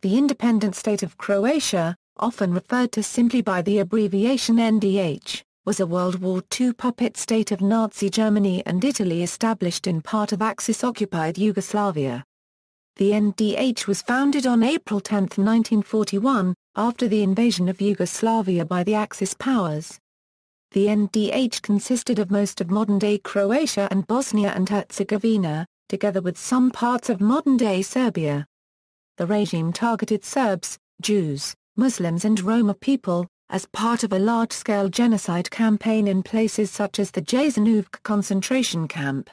The Independent State of Croatia, often referred to simply by the abbreviation NDH, was a World War II puppet state of Nazi Germany and Italy established in part of Axis-occupied Yugoslavia. The NDH was founded on April 10, 1941, after the invasion of Yugoslavia by the Axis powers. The NDH consisted of most of modern-day Croatia and Bosnia and Herzegovina, together with some parts of modern-day Serbia. The regime targeted Serbs, Jews, Muslims and Roma people, as part of a large-scale genocide campaign in places such as the Jasenovac concentration camp.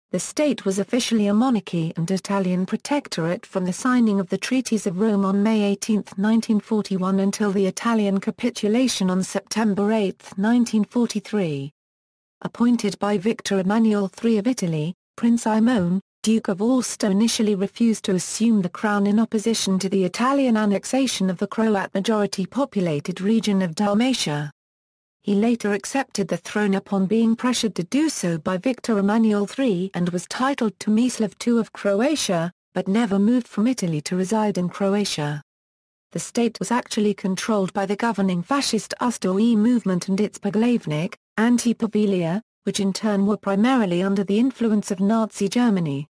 The state was officially a monarchy and Italian protectorate from the signing of the Treaties of Rome on May 18, 1941 until the Italian capitulation on September 8, 1943. Appointed by Victor Emmanuel III of Italy, Prince Aimone, Duke of Aosta initially refused to assume the crown in opposition to the Italian annexation of the Croat-majority populated region of Dalmatia. He later accepted the throne upon being pressured to do so by Victor Emmanuel III and was titled Tomislav II of Croatia, but never moved from Italy to reside in Croatia. The state was actually controlled by the governing fascist Ustaše movement and its poglavnik, anti-Pavlija, which in turn were primarily under the influence of Nazi Germany.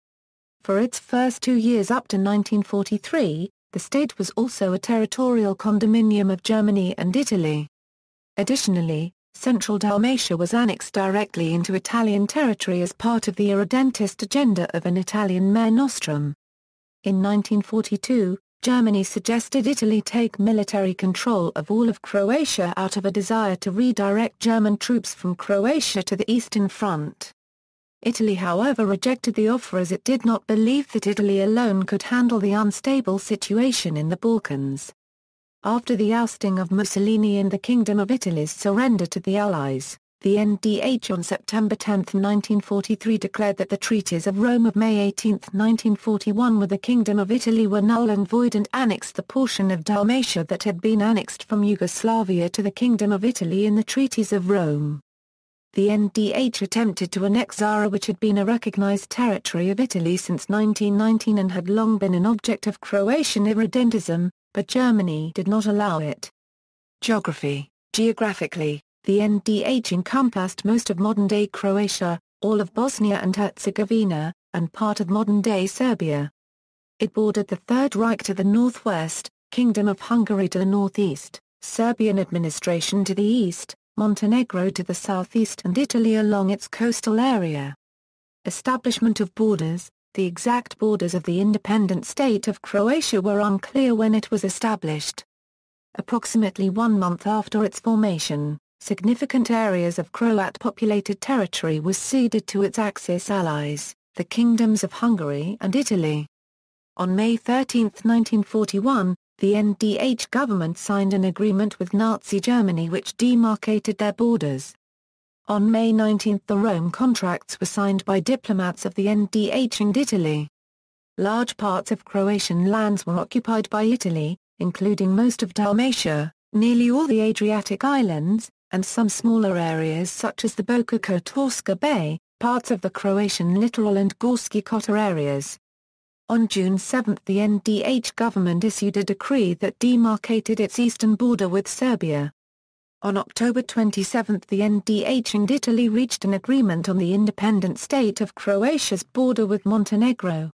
For its first 2 years up to 1943, the state was also a territorial condominium of Germany and Italy. Additionally, central Dalmatia was annexed directly into Italian territory as part of the irredentist agenda of an Italian mare nostrum. In 1942, Germany suggested Italy take military control of all of Croatia out of a desire to redirect German troops from Croatia to the Eastern Front. Italy however rejected the offer as it did not believe that Italy alone could handle the unstable situation in the Balkans. After the ousting of Mussolini and the Kingdom of Italy's surrender to the Allies, the NDH on September 10, 1943 declared that the Treaties of Rome of May 18, 1941 with the Kingdom of Italy were null and void and annexed the portion of Dalmatia that had been annexed from Yugoslavia to the Kingdom of Italy in the Treaties of Rome. The NDH attempted to annex Zara, which had been a recognized territory of Italy since 1919 and had long been an object of Croatian irredentism, but Germany did not allow it. Geographically, the NDH encompassed most of modern-day Croatia, all of Bosnia and Herzegovina, and part of modern-day Serbia. It bordered the Third Reich to the northwest, Kingdom of Hungary to the northeast, Serbian administration to the east, Montenegro to the southeast and Italy along its coastal area. Establishment of borders. The exact borders of the independent state of Croatia were unclear when it was established. Approximately 1 month after its formation, significant areas of Croat-populated territory was ceded to its Axis allies, the kingdoms of Hungary and Italy. On May 13, 1941, the NDH government signed an agreement with Nazi Germany which demarcated their borders. On May 19 the Rome contracts were signed by diplomats of the NDH and Italy. Large parts of Croatian lands were occupied by Italy, including most of Dalmatia, nearly all the Adriatic islands, and some smaller areas such as the Boka Kotorska Bay, parts of the Croatian littoral and Gorski Kotar areas. On June 7 the NDH government issued a decree that demarcated its eastern border with Serbia. On October 27 the NDH and Italy reached an agreement on the independent state of Croatia's border with Montenegro.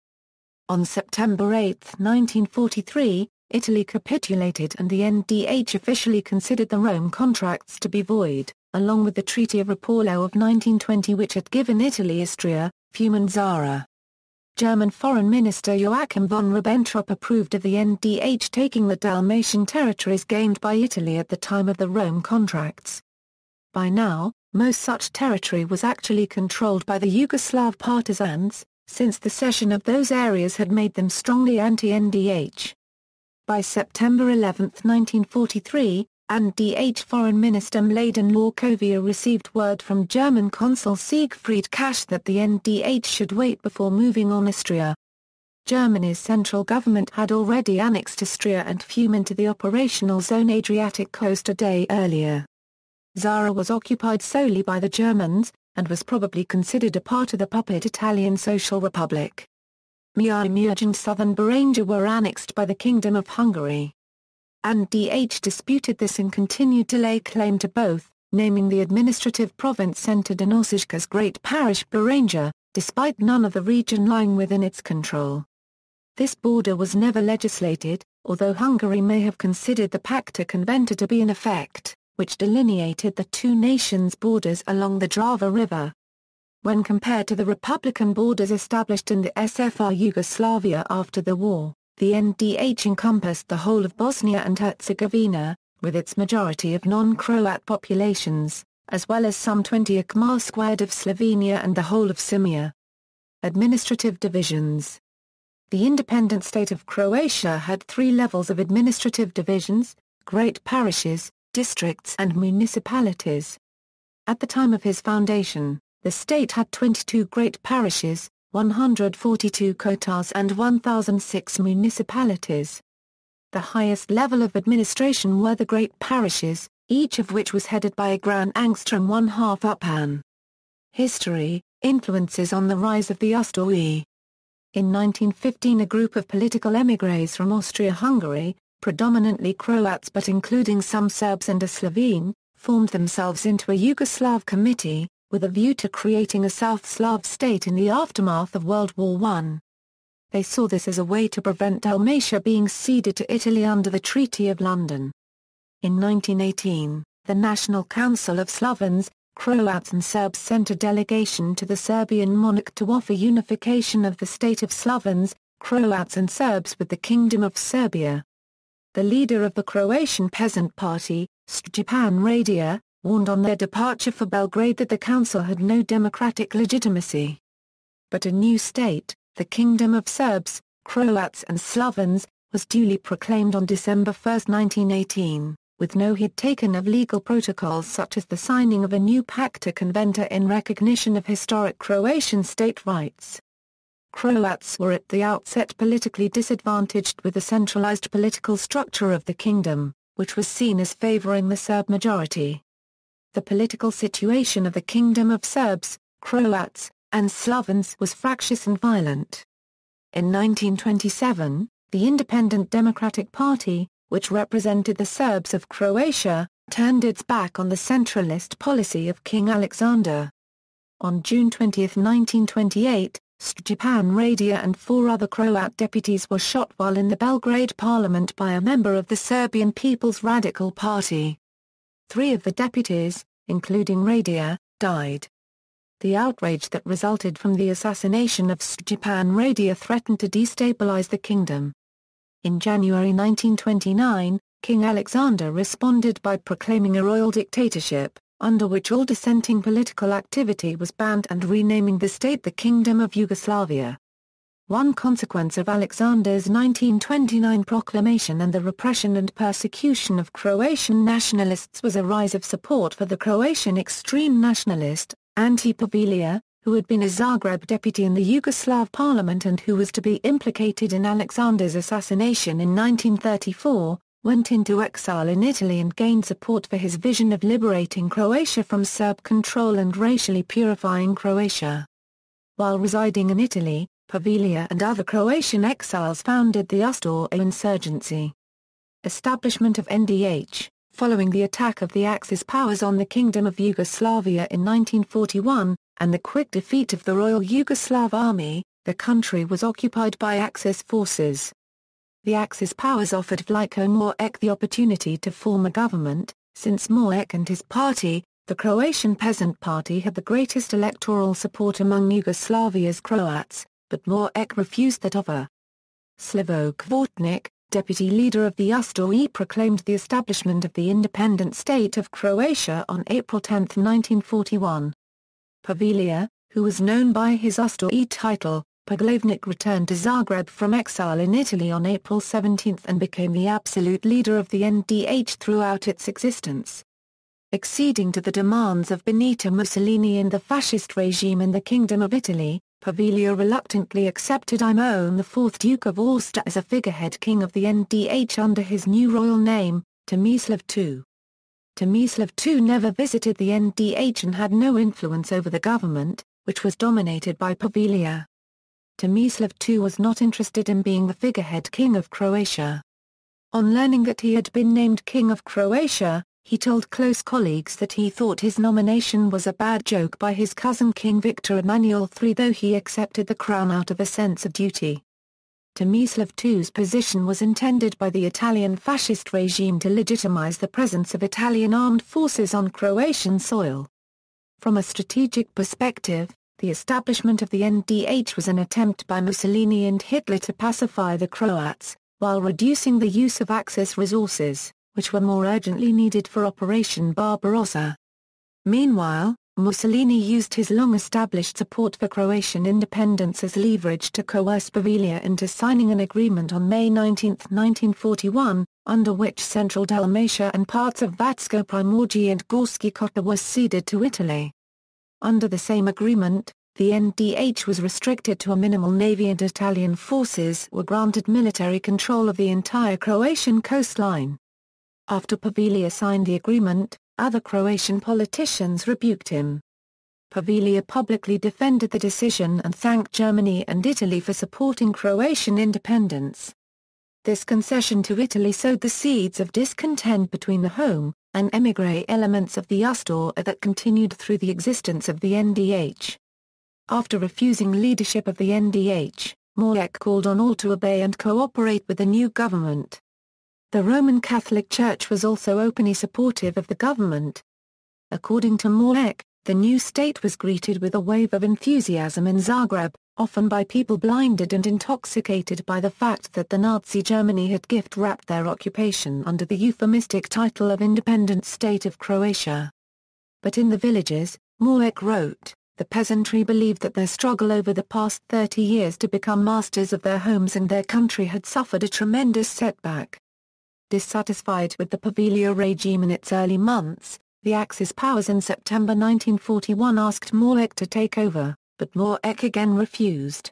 On September 8, 1943, Italy capitulated and the NDH officially considered the Rome contracts to be void, along with the Treaty of Rapallo of 1920 which had given Italy Istria, Fiume and Zara. German Foreign Minister Joachim von Ribbentrop approved of the NDH taking the Dalmatian territories gained by Italy at the time of the Rome contracts. By now, most such territory was actually controlled by the Yugoslav partisans, since the cession of those areas had made them strongly anti-NDH. By September 11, 1943, NDH Foreign Minister Mladen Lorkovia received word from German Consul Siegfried Kasch that the NDH should wait before moving on Istria. Germany's central government had already annexed Istria and Fiume into the operational zone Adriatic coast a day earlier. Zara was occupied solely by the Germans, and was probably considered a part of the puppet Italian Social Republic. Miaj and southern Baranja were annexed by the Kingdom of Hungary. NDH disputed this and continued to lay claim to both, naming the administrative province centered in Osijka's great parish Baranja, despite none of the region lying within its control. This border was never legislated, although Hungary may have considered the Pacta Conventa to be in effect, which delineated the two nations' borders along the Drava River. When compared to the republican borders established in the SFR Yugoslavia after the war, the NDH encompassed the whole of Bosnia and Herzegovina, with its majority of non-Croat populations, as well as some 20 km² of Slovenia and the whole of Sirmia. Administrative divisions. The independent state of Croatia had three levels of administrative divisions: great parishes, districts and municipalities. At the time of his foundation, the state had 22 great parishes, 142 kotas and 1,006 municipalities. The highest level of administration were the great parishes, each of which was headed by a Gran Angstrom 1/2 Upan. History, influences on the rise of the Ustawi. In 1915 a group of political émigrés from Austria-Hungary, predominantly Croats but including some Serbs and a Slovene, formed themselves into a Yugoslav committee, with a view to creating a South Slav state in the aftermath of World War I. They saw this as a way to prevent Dalmatia being ceded to Italy under the Treaty of London. In 1918, the National Council of Slovens, Croats and Serbs sent a delegation to the Serbian monarch to offer unification of the state of Slovens, Croats and Serbs with the Kingdom of Serbia. The leader of the Croatian Peasant Party, Stjepan Radić, warned on their departure for Belgrade that the council had no democratic legitimacy. But a new state, the Kingdom of Serbs, Croats and Slovens, was duly proclaimed on December 1, 1918, with no heed taken of legal protocols such as the signing of a new Pacta Conventa in recognition of historic Croatian state rights. Croats were at the outset politically disadvantaged with the centralized political structure of the kingdom, which was seen as favoring the Serb majority. The political situation of the Kingdom of Serbs, Croats, and Slovens was fractious and violent. In 1927, the Independent Democratic Party, which represented the Serbs of Croatia, turned its back on the centralist policy of King Alexander. On June 20, 1928, Stjepan Radić and 4 other Croat deputies were shot while in the Belgrade parliament by a member of the Serbian People's Radical Party. 3 of the deputies, including Radić, died. The outrage that resulted from the assassination of Stjepan Radić threatened to destabilize the kingdom. In January 1929, King Alexander responded by proclaiming a royal dictatorship, under which all dissenting political activity was banned, and renaming the state the Kingdom of Yugoslavia. One consequence of Alexander's 1929 proclamation and the repression and persecution of Croatian nationalists was a rise of support for the Croatian extreme nationalist, Ante Pavelić, who had been a Zagreb deputy in the Yugoslav parliament and who was to be implicated in Alexander's assassination in 1934, went into exile in Italy and gained support for his vision of liberating Croatia from Serb control and racially purifying Croatia. While residing in Italy, Pavelić and other Croatian exiles founded the Ustawi insurgency. Establishment of NDH. Following the attack of the Axis powers on the Kingdom of Yugoslavia in 1941, and the quick defeat of the Royal Yugoslav Army, the country was occupied by Axis forces. The Axis powers offered Vliko Mladić the opportunity to form a government, since Mladić and his party, the Croatian Peasant Party, had the greatest electoral support among Yugoslavia's Croats, but Mladić refused that offer. Slavko Kvortnik, deputy leader of the Ustawi, proclaimed the establishment of the independent state of Croatia on April 10, 1941. Pavelić, who was known by his Ustawi title, Poglavnik, returned to Zagreb from exile in Italy on April 17 and became the absolute leader of the NDH throughout its existence. Acceding to the demands of Benito Mussolini and the fascist regime in the Kingdom of Italy, Pavelić reluctantly accepted Aimone IV, Duke of Aosta, as a figurehead king of the NDH under his new royal name, Tomislav II. Tomislav II never visited the NDH and had no influence over the government, which was dominated by Pavelić. Tomislav II was not interested in being the figurehead king of Croatia. On learning that he had been named King of Croatia, he told close colleagues that he thought his nomination was a bad joke by his cousin King Victor Emmanuel III, though he accepted the crown out of a sense of duty. Tomislav II's position was intended by the Italian fascist regime to legitimize the presence of Italian armed forces on Croatian soil. From a strategic perspective, the establishment of the NDH was an attempt by Mussolini and Hitler to pacify the Croats, while reducing the use of Axis resources, which were more urgently needed for Operation Barbarossa. Meanwhile, Mussolini used his long-established support for Croatian independence as leverage to coerce Bavaria into signing an agreement on May 19, 1941, under which central Dalmatia and parts of Vatsko Primorje and Gorski Kotar were ceded to Italy. Under the same agreement, the NDH was restricted to a minimal navy and Italian forces were granted military control of the entire Croatian coastline. After Pavlija signed the agreement, other Croatian politicians rebuked him. Pavlija publicly defended the decision and thanked Germany and Italy for supporting Croatian independence. This concession to Italy sowed the seeds of discontent between the home and émigré elements of the Usta that continued through the existence of the NDH. After refusing leadership of the NDH, Moek called on all to obey and cooperate with the new government. The Roman Catholic Church was also openly supportive of the government. According to Moek, the new state was greeted with a wave of enthusiasm in Zagreb, often by people blinded and intoxicated by the fact that the Nazi Germany had gift-wrapped their occupation under the euphemistic title of Independent State of Croatia. But in the villages, Moek wrote, the peasantry believed that their struggle over the past 30 years to become masters of their homes and their country had suffered a tremendous setback. Dissatisfied with the Pavlija regime in its early months, the Axis powers in September 1941 asked Moek to take over, but Moek again refused.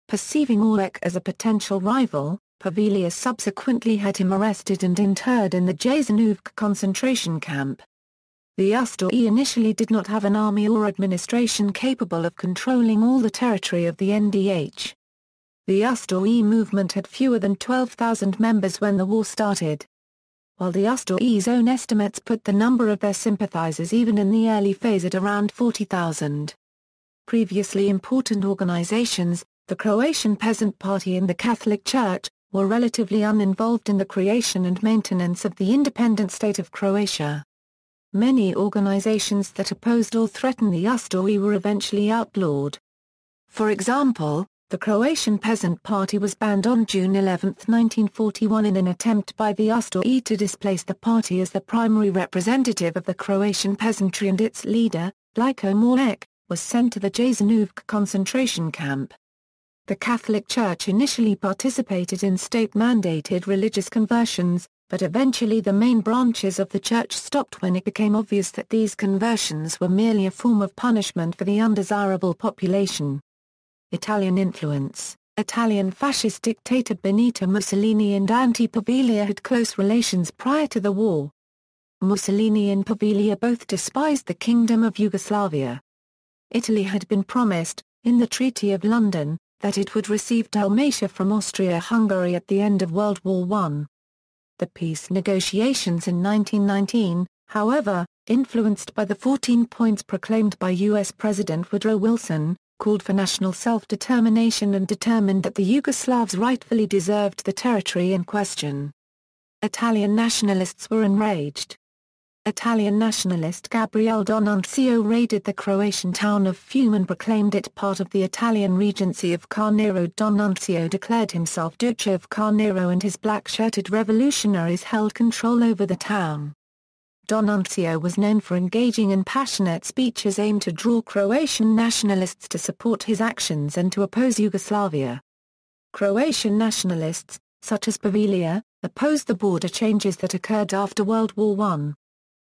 Perceiving Moek as a potential rival, Pavlija subsequently had him arrested and interred in the Jasenovac concentration camp. The Usta initially did not have an army or administration capable of controlling all the territory of the NDH. The Usta movement had fewer than 12,000 members when the war started. While the Usta's own estimates put the number of their sympathizers even in the early phase at around 40,000. Previously important organizations, the Croatian Peasant Party and the Catholic Church, were relatively uninvolved in the creation and maintenance of the independent state of Croatia. Many organizations that opposed or threatened the Usta were eventually outlawed. For example, the Croatian Peasant Party was banned on June 11, 1941 in an attempt by the Usta to displace the party as the primary representative of the Croatian peasantry, and its leader, Bliko Moek, was sent to the Jasenovac concentration camp. The Catholic Church initially participated in state-mandated religious conversions, but eventually the main branches of the church stopped when it became obvious that these conversions were merely a form of punishment for the undesirable population. Italian influence. Italian fascist dictator Benito Mussolini and anti-Pavlija had close relations prior to the war. Mussolini and Pavlija both despised the Kingdom of Yugoslavia. Italy had been promised, in the Treaty of London, that it would receive Dalmatia from Austria-Hungary at the end of World War I. The peace negotiations in 1919, however, influenced by the 14 points proclaimed by U.S. President Woodrow Wilson, called for national self-determination and determined that the Yugoslavs rightfully deserved the territory in question. Italian nationalists were enraged. Italian nationalist Gabriele D'Annunzio raided the Croatian town of Fiume and proclaimed it part of the Italian Regency of Carnero. D'Annunzio declared himself Duce of Carnero and his black-shirted revolutionaries held control over the town. D'Annunzio was known for engaging in passionate speeches aimed to draw Croatian nationalists to support his actions and to oppose Yugoslavia. Croatian nationalists, such as Pavlija, opposed the border changes that occurred after World War I.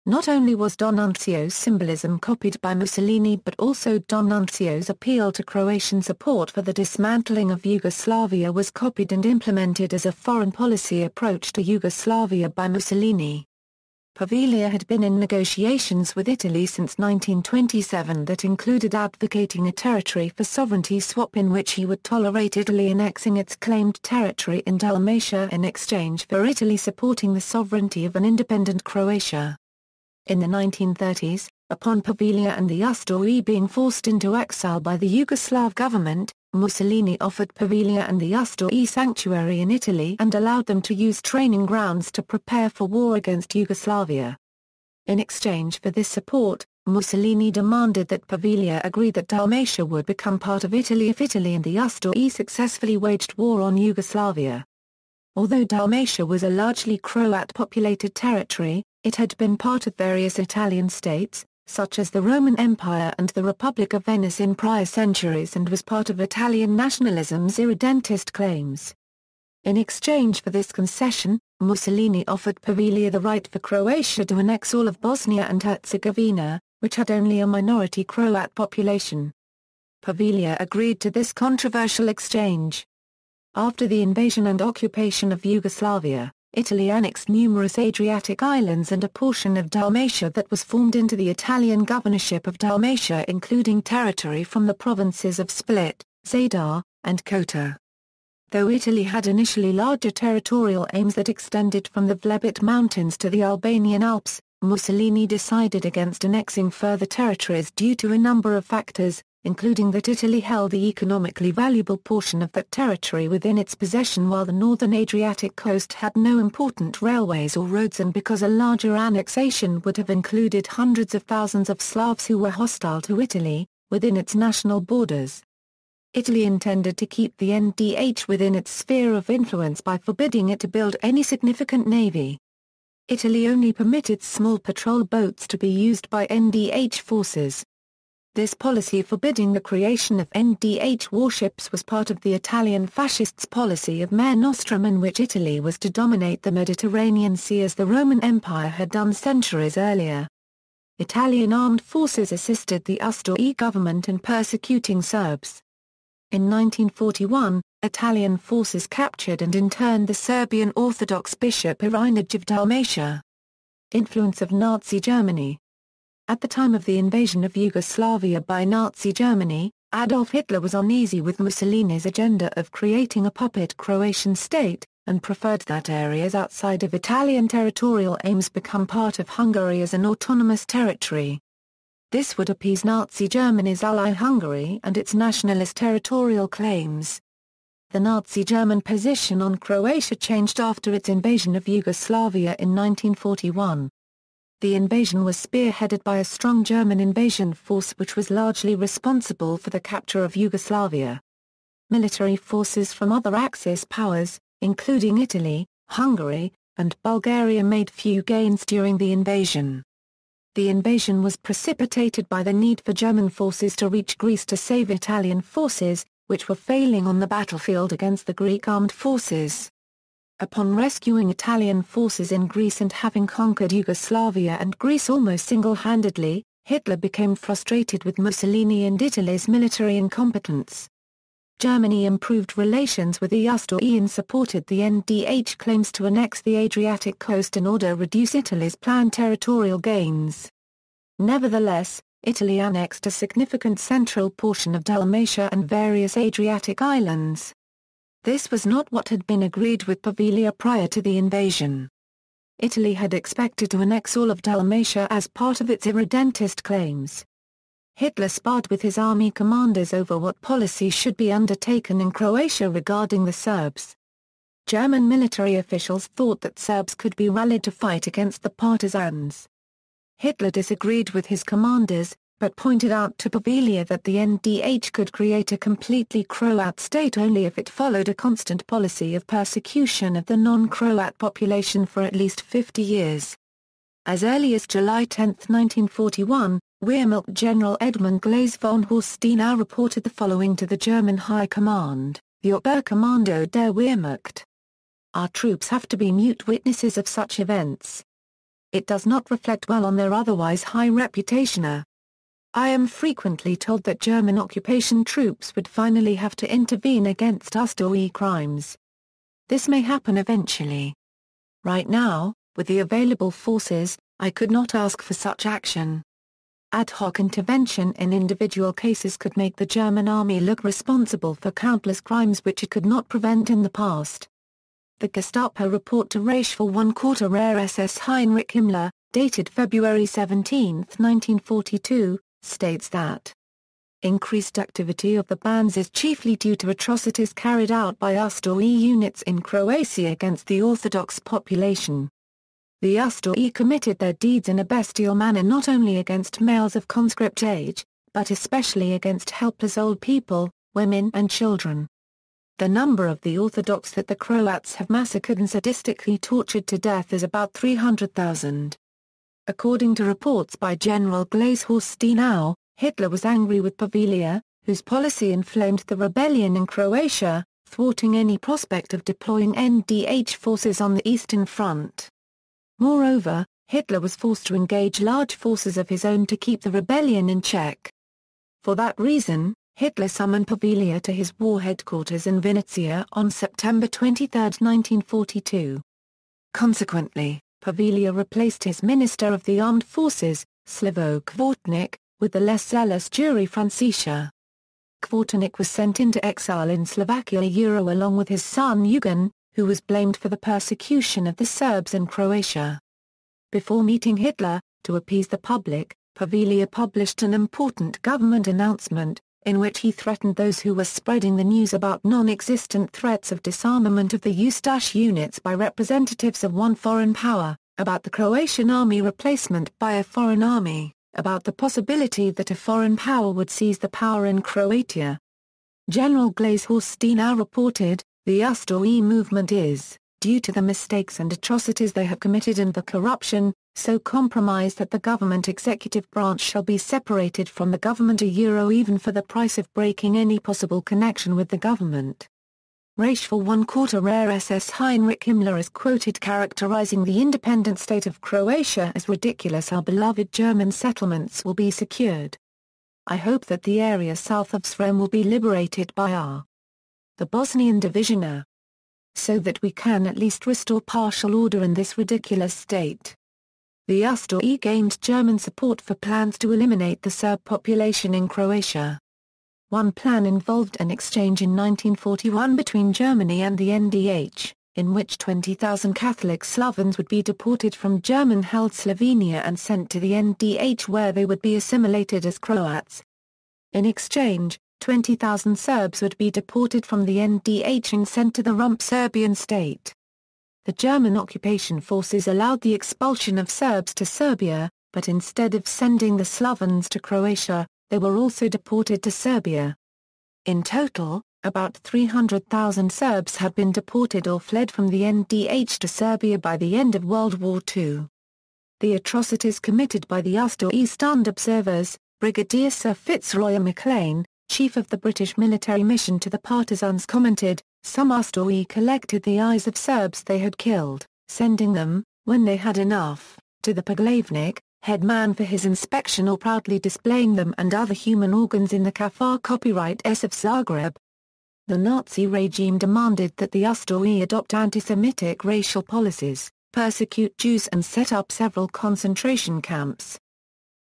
Not only was D'Annunzio's symbolism copied by Mussolini, but also D'Annunzio's appeal to Croatian support for the dismantling of Yugoslavia was copied and implemented as a foreign policy approach to Yugoslavia by Mussolini. Pavia had been in negotiations with Italy since 1927 that included advocating a territory for sovereignty swap in which he would tolerate Italy annexing its claimed territory in Dalmatia in exchange for Italy supporting the sovereignty of an independent Croatia. In the 1930s, upon Pavia and the Aosta being forced into exile by the Yugoslav government, Mussolini offered Pavia and the Aosta sanctuary in Italy and allowed them to use training grounds to prepare for war against Yugoslavia. In exchange for this support, Mussolini demanded that Pavia agree that Dalmatia would become part of Italy if Italy and the Aosta successfully waged war on Yugoslavia. Although Dalmatia was a largely Croat-populated territory, it had been part of various Italian states, such as the Roman Empire and the Republic of Venice in prior centuries, and was part of Italian nationalism's irredentist claims. In exchange for this concession, Mussolini offered Pavia the right for Croatia to annex all of Bosnia and Herzegovina, which had only a minority Croat population. Pavia agreed to this controversial exchange. After the invasion and occupation of Yugoslavia, Italy annexed numerous Adriatic islands and a portion of Dalmatia that was formed into the Italian governorship of Dalmatia, including territory from the provinces of Split, Zadar, and Kota. Though Italy had initially larger territorial aims that extended from the Vlebit Mountains to the Albanian Alps, Mussolini decided against annexing further territories due to a number of factors, including that Italy held the economically valuable portion of that territory within its possession while the northern Adriatic coast had no important railways or roads, and because a larger annexation would have included hundreds of thousands of Slavs who were hostile to Italy, within its national borders. Italy intended to keep the NDH within its sphere of influence by forbidding it to build any significant navy. Italy only permitted small patrol boats to be used by NDH forces. This policy forbidding the creation of NDH warships was part of the Italian fascists' policy of Mare Nostrum, in which Italy was to dominate the Mediterranean Sea as the Roman Empire had done centuries earlier. Italian armed forces assisted the Aosta government in persecuting Serbs. In 1941, Italian forces captured and interned the Serbian Orthodox Bishop Irinage of Dalmatia. Influence of Nazi Germany. At the time of the invasion of Yugoslavia by Nazi Germany, Adolf Hitler was uneasy with Mussolini's agenda of creating a puppet Croatian state, and preferred that areas outside of Italian territorial aims become part of Hungary as an autonomous territory. This would appease Nazi Germany's ally Hungary and its nationalist territorial claims. The Nazi German position on Croatia changed after its invasion of Yugoslavia in 1941. The invasion was spearheaded by a strong German invasion force which was largely responsible for the capture of Yugoslavia. Military forces from other Axis powers, including Italy, Hungary, and Bulgaria, made few gains during the invasion. The invasion was precipitated by the need for German forces to reach Greece to save Italian forces, which were failing on the battlefield against the Greek armed forces. Upon rescuing Italian forces in Greece and having conquered Yugoslavia and Greece almost single-handedly, Hitler became frustrated with Mussolini and Italy's military incompetence. Germany improved relations with the Aosta and supported the NDH claims to annex the Adriatic coast in order to reduce Italy's planned territorial gains. Nevertheless, Italy annexed a significant central portion of Dalmatia and various Adriatic islands. This was not what had been agreed with Pavia prior to the invasion. Italy had expected to annex all of Dalmatia as part of its irredentist claims. Hitler sparred with his army commanders over what policy should be undertaken in Croatia regarding the Serbs. German military officials thought that Serbs could be rallied to fight against the partisans. Hitler disagreed with his commanders, but pointed out to Pavia that the NDH could create a completely Croat state only if it followed a constant policy of persecution of the non-Croat population for at least 50 years. As early as July 10, 1941, Wehrmacht General Edmund Glaise von Horsteinau reported the following to the German High Command: the Oberkommando der Wehrmacht. Our troops have to be mute witnesses of such events. It does not reflect well on their otherwise high reputation. I am frequently told that German occupation troops would finally have to intervene against Aosta crimes. This may happen eventually. Right now, with the available forces, I could not ask for such action. Ad hoc intervention in individual cases could make the German army look responsible for countless crimes which it could not prevent in the past. The Gestapo report to Reichsvorquartier SS Heinrich Himmler, dated February 17, 1942, states that increased activity of the bands is chiefly due to atrocities carried out by Ustaše units in Croatia against the Orthodox population. The Ustaše committed their deeds in a bestial manner not only against males of conscript age, but especially against helpless old people, women and children. The number of the Orthodox that the Croats have massacred and sadistically tortured to death is about 300,000. According to reports by General Glazhorst Dienau, Hitler was angry with Pavelia, whose policy inflamed the rebellion in Croatia, thwarting any prospect of deploying NDH forces on the Eastern Front. Moreover, Hitler was forced to engage large forces of his own to keep the rebellion in check. For that reason, Hitler summoned Pavelia to his war headquarters in Vinnytsia on September 23, 1942. Consequently, Pavelia replaced his Minister of the Armed Forces, Slavko Kvartnik, with the less zealous Juri Francisca. Kvartnik was sent into exile in Slovakia along with his son Eugen, who was blamed for the persecution of the Serbs in Croatia. Before meeting Hitler, to appease the public, Pavelia published an important government announcement, in which he threatened those who were spreading the news about non-existent threats of disarmament of the Ustaše units by representatives of one foreign power, about the Croatian army replacement by a foreign army, about the possibility that a foreign power would seize the power in Croatia. General Glazhorst Dienau reported, the Ustaše movement is, due to the mistakes and atrocities they have committed and the corruption, so compromised that the government executive branch shall be separated from the government even for the price of breaking any possible connection with the government. Reichsvorquartier SS Heinrich Himmler is quoted characterizing the independent state of Croatia as ridiculous. Our beloved German settlements will be secured. I hope that the area south of Srem will be liberated by the Bosnian division, so that we can at least restore partial order in this ridiculous state. The Ustaše gained German support for plans to eliminate the Serb population in Croatia. One plan involved an exchange in 1941 between Germany and the NDH, in which 20,000 Catholic Slavons would be deported from German-held Slovenia and sent to the NDH where they would be assimilated as Croats. In exchange, 20,000 Serbs would be deported from the NDH and sent to the rump Serbian state. The German occupation forces allowed the expulsion of Serbs to Serbia, but instead of sending the Slavons to Croatia, they were also deported to Serbia. In total, about 300,000 Serbs had been deported or fled from the NDH to Serbia by the end of World War II. The atrocities committed by the Ustaše stunned observers. Brigadier Sir Fitzroy Maclean, chief of the British military mission to the partisans, commented, "Some Ustaše collected the eyes of Serbs they had killed, sending them, when they had enough, to the Poglavnik, head man for his inspection, or proudly displaying them and other human organs in the Kafar copyright S of Zagreb." The Nazi regime demanded that the Ustaše adopt anti-Semitic racial policies, persecute Jews and set up several concentration camps.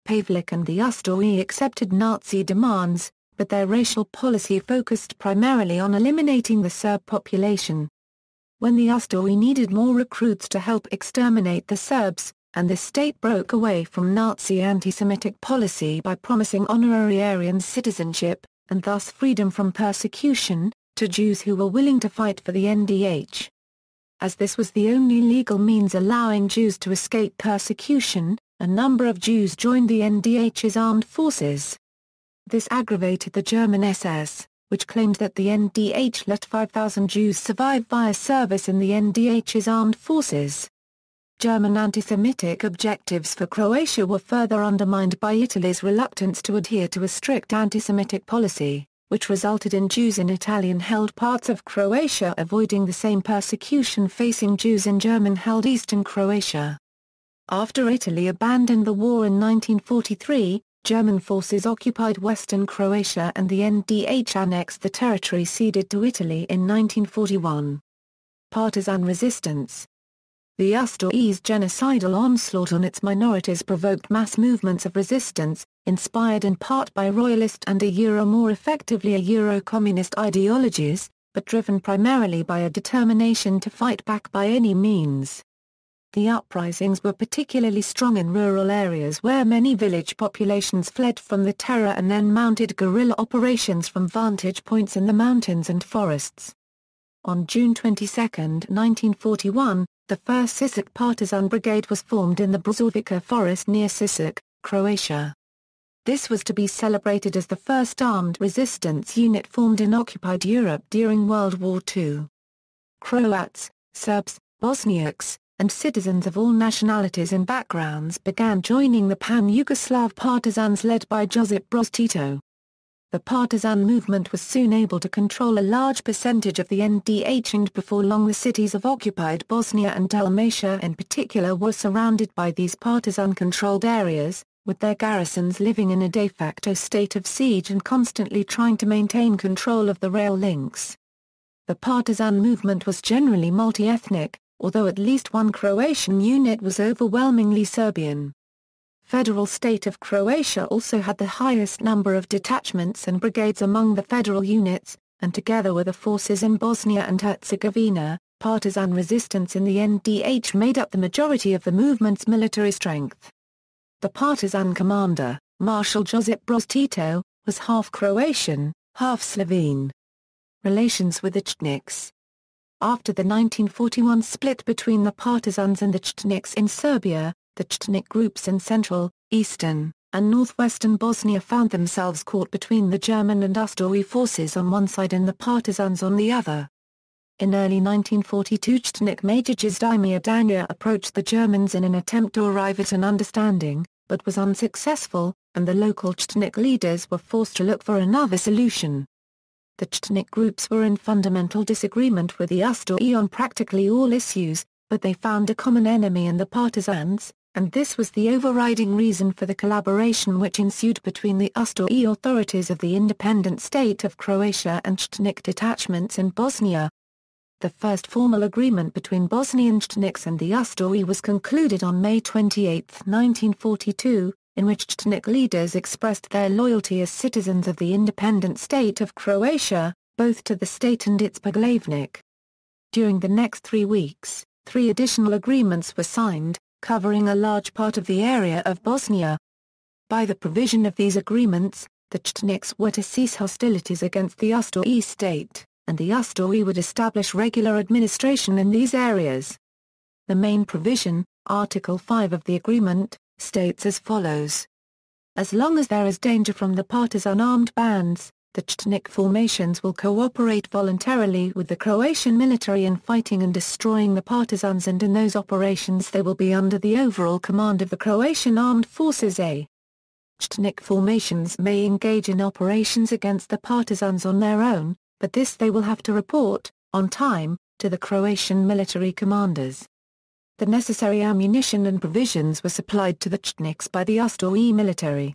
Pavlik and the Ustaše accepted Nazi demands, but their racial policy focused primarily on eliminating the Serb population. When the Ustaše needed more recruits to help exterminate the Serbs, and the state broke away from Nazi anti-Semitic policy by promising honorary Aryan citizenship, and thus freedom from persecution, to Jews who were willing to fight for the NDH. As this was the only legal means allowing Jews to escape persecution, a number of Jews joined the NDH's armed forces. This aggravated the German SS, which claimed that the NDH let 5,000 Jews survive via service in the NDH's armed forces. German anti-Semitic objectives for Croatia were further undermined by Italy's reluctance to adhere to a strict anti-Semitic policy, which resulted in Jews in Italian-held parts of Croatia avoiding the same persecution facing Jews in German-held eastern Croatia. After Italy abandoned the war in 1943, German forces occupied western Croatia and the NDH annexed the territory ceded to Italy in 1941. Partisan resistance. The Ustoi's genocidal onslaught on its minorities provoked mass movements of resistance, inspired in part by royalist and more effectively Euro-communist ideologies, but driven primarily by a determination to fight back by any means. The uprisings were particularly strong in rural areas where many village populations fled from the terror and then mounted guerrilla operations from vantage points in the mountains and forests. On June 22, 1941, the 1st Sisak Partisan Brigade was formed in the Brzovica forest near Sisak, Croatia. This was to be celebrated as the first armed resistance unit formed in occupied Europe during World War II. Croats, Serbs, Bosniaks, and citizens of all nationalities and backgrounds began joining the pan-Yugoslav partisans led by Josip Broz Tito. The partisan movement was soon able to control a large percentage of the NDH, and before long the cities of occupied Bosnia and Dalmatia in particular were surrounded by these partisan-controlled areas, with their garrisons living in a de facto state of siege and constantly trying to maintain control of the rail links. The partisan movement was generally multi-ethnic, although at least one Croatian unit was overwhelmingly Serbian. Federal State of Croatia also had the highest number of detachments and brigades among the federal units, and together with the forces in Bosnia and Herzegovina, partisan resistance in the NDH made up the majority of the movement's military strength. The partisan commander, Marshal Josip Broz Tito, was half Croatian, half Slovene. Relations with the Chetniks. After the 1941 split between the partisans and the Chetniks in Serbia, the Chetnik groups in central, eastern, and northwestern Bosnia found themselves caught between the German and Ustoi forces on one side and the partisans on the other. In early 1942 Chetnik Major Jasenovac Danja approached the Germans in an attempt to arrive at an understanding, but was unsuccessful, and the local Chetnik leaders were forced to look for another solution. The Chetnik groups were in fundamental disagreement with the Ustoi on practically all issues, but they found a common enemy in the partisans, and this was the overriding reason for the collaboration which ensued between the Ustoi authorities of the Independent State of Croatia and Chetnik detachments in Bosnia. The first formal agreement between Bosnian Chetniks and the Ustoi was concluded on May 28, 1942, in which Chetnik leaders expressed their loyalty as citizens of the Independent State of Croatia, both to the state and its poglavnik. During the next 3 weeks, 3 additional agreements were signed, covering a large part of the area of Bosnia. By the provision of these agreements, the Chetniks were to cease hostilities against the Ustoi state, and the Ustoi would establish regular administration in these areas. The main provision, Article 5 of the agreement, states as follows. As long as there is danger from the partisan armed bands, the Chetnik formations will cooperate voluntarily with the Croatian military in fighting and destroying the partisans, and in those operations they will be under the overall command of the Croatian Armed Forces A. Chetnik formations may engage in operations against the partisans on their own, but this they will have to report, on time, to the Croatian military commanders. The necessary ammunition and provisions were supplied to the Chetniks by the Ustoi military.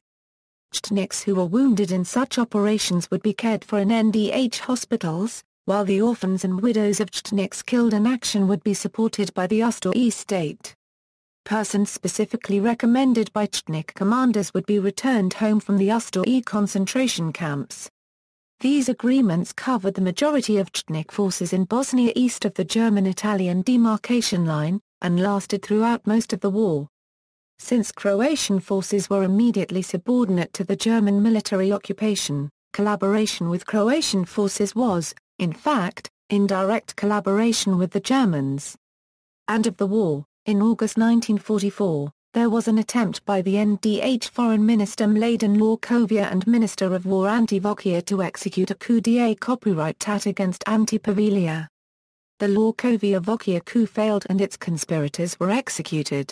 Chetniks who were wounded in such operations would be cared for in NDH hospitals, while the orphans and widows of Chetniks killed in action would be supported by the Ustoi state. Persons specifically recommended by Chetnik commanders would be returned home from the Ustoi concentration camps. These agreements covered the majority of Chetnik forces in Bosnia east of the German-Italian demarcation line, and lasted throughout most of the war. Since Croatian forces were immediately subordinate to the German military occupation, collaboration with Croatian forces was, in fact, in direct collaboration with the Germans. End of the war. In August 1944, there was an attempt by the NDH Foreign Minister Mladen Lorkovia and Minister of War Ante Vokia to execute a coup d'état copyright against Ante Paveliya. The Lorkovia-Vokia coup failed and its conspirators were executed.